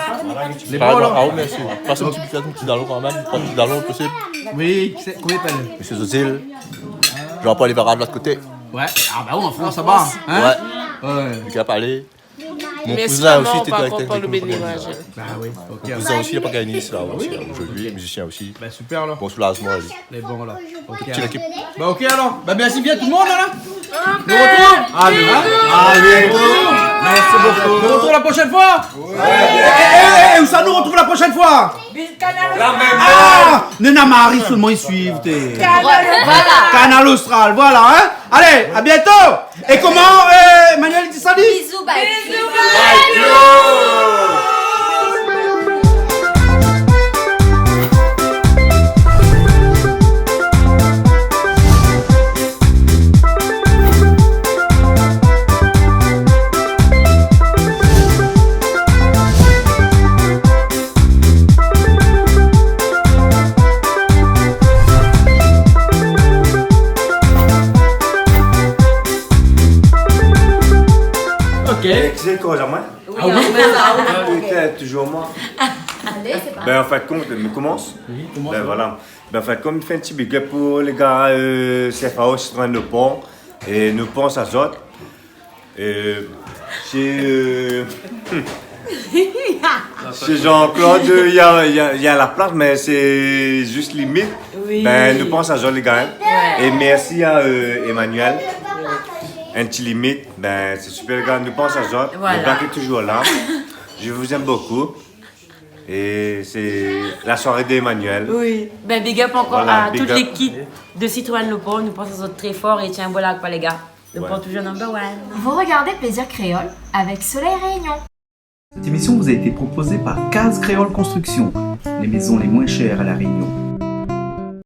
Les bons, alors? Ah oui, merci. Passe un petit dallon quand même, pas un petit dallon possible. Oui, comment il s'appelle? Monsieur Zozil, je vais pas aller vers de l'autre côté. Ouais, ah bah oui, en France, ça va. Hein? Ouais. Du Cap aller. Mon Mais cousin aussi était par avec contre, pas le bénévage. Bah oui, ok. Mon cousin aussi, il n'a pas gagné ici, là, aujourd'hui, musicien aussi. Bah super, alors. Bon soulagement, lui. Les bons, là. Ok. Petite équipe. Bah ok, alors. Bah merci bien tout le monde, là. De retour. Allez, merci beaucoup. De retour la prochaine fois. Où ça nous retrouve la prochaine fois? Ah, Nena Marie, seulement ils suivent. Voilà. Canal Austral, voilà, hein. Allez, à bientôt. Et comment, Manuel dit ça dit? Bisous, bye. Tu sais quoi, Germain? Oui, Toujours moi. Allez, c'est parti. Ben, en fait, compte, on commence. Oui, commence. Ben, voilà. Ben, en fait, comme il fait un petit big up pour les gars CFAO, Citroën de Pont, et nous pensons à Zot. Chez Jean-Claude, il y a la place, mais c'est juste limite. Oui. Ben, nous pensons à Jean les gars. Et merci à Emmanuel. Anti-Limite, ben, c'est super les gars. Nous pensons à Jean. Voilà. Le Black est toujours là. Je vous aime beaucoup. Et c'est la soirée d'Emmanuel. Oui. Ben, big up encore Voilà, à big toute up. l'équipe de Citroën Le Pont. Nous pensons aux autres très fort et tiens, voilà quoi les gars. Le Pont toujours number one. Vous regardez Plaisir Créole avec Soleil Réunion. Cette émission vous a été proposée par Case Créole Construction, les maisons les moins chères à La Réunion.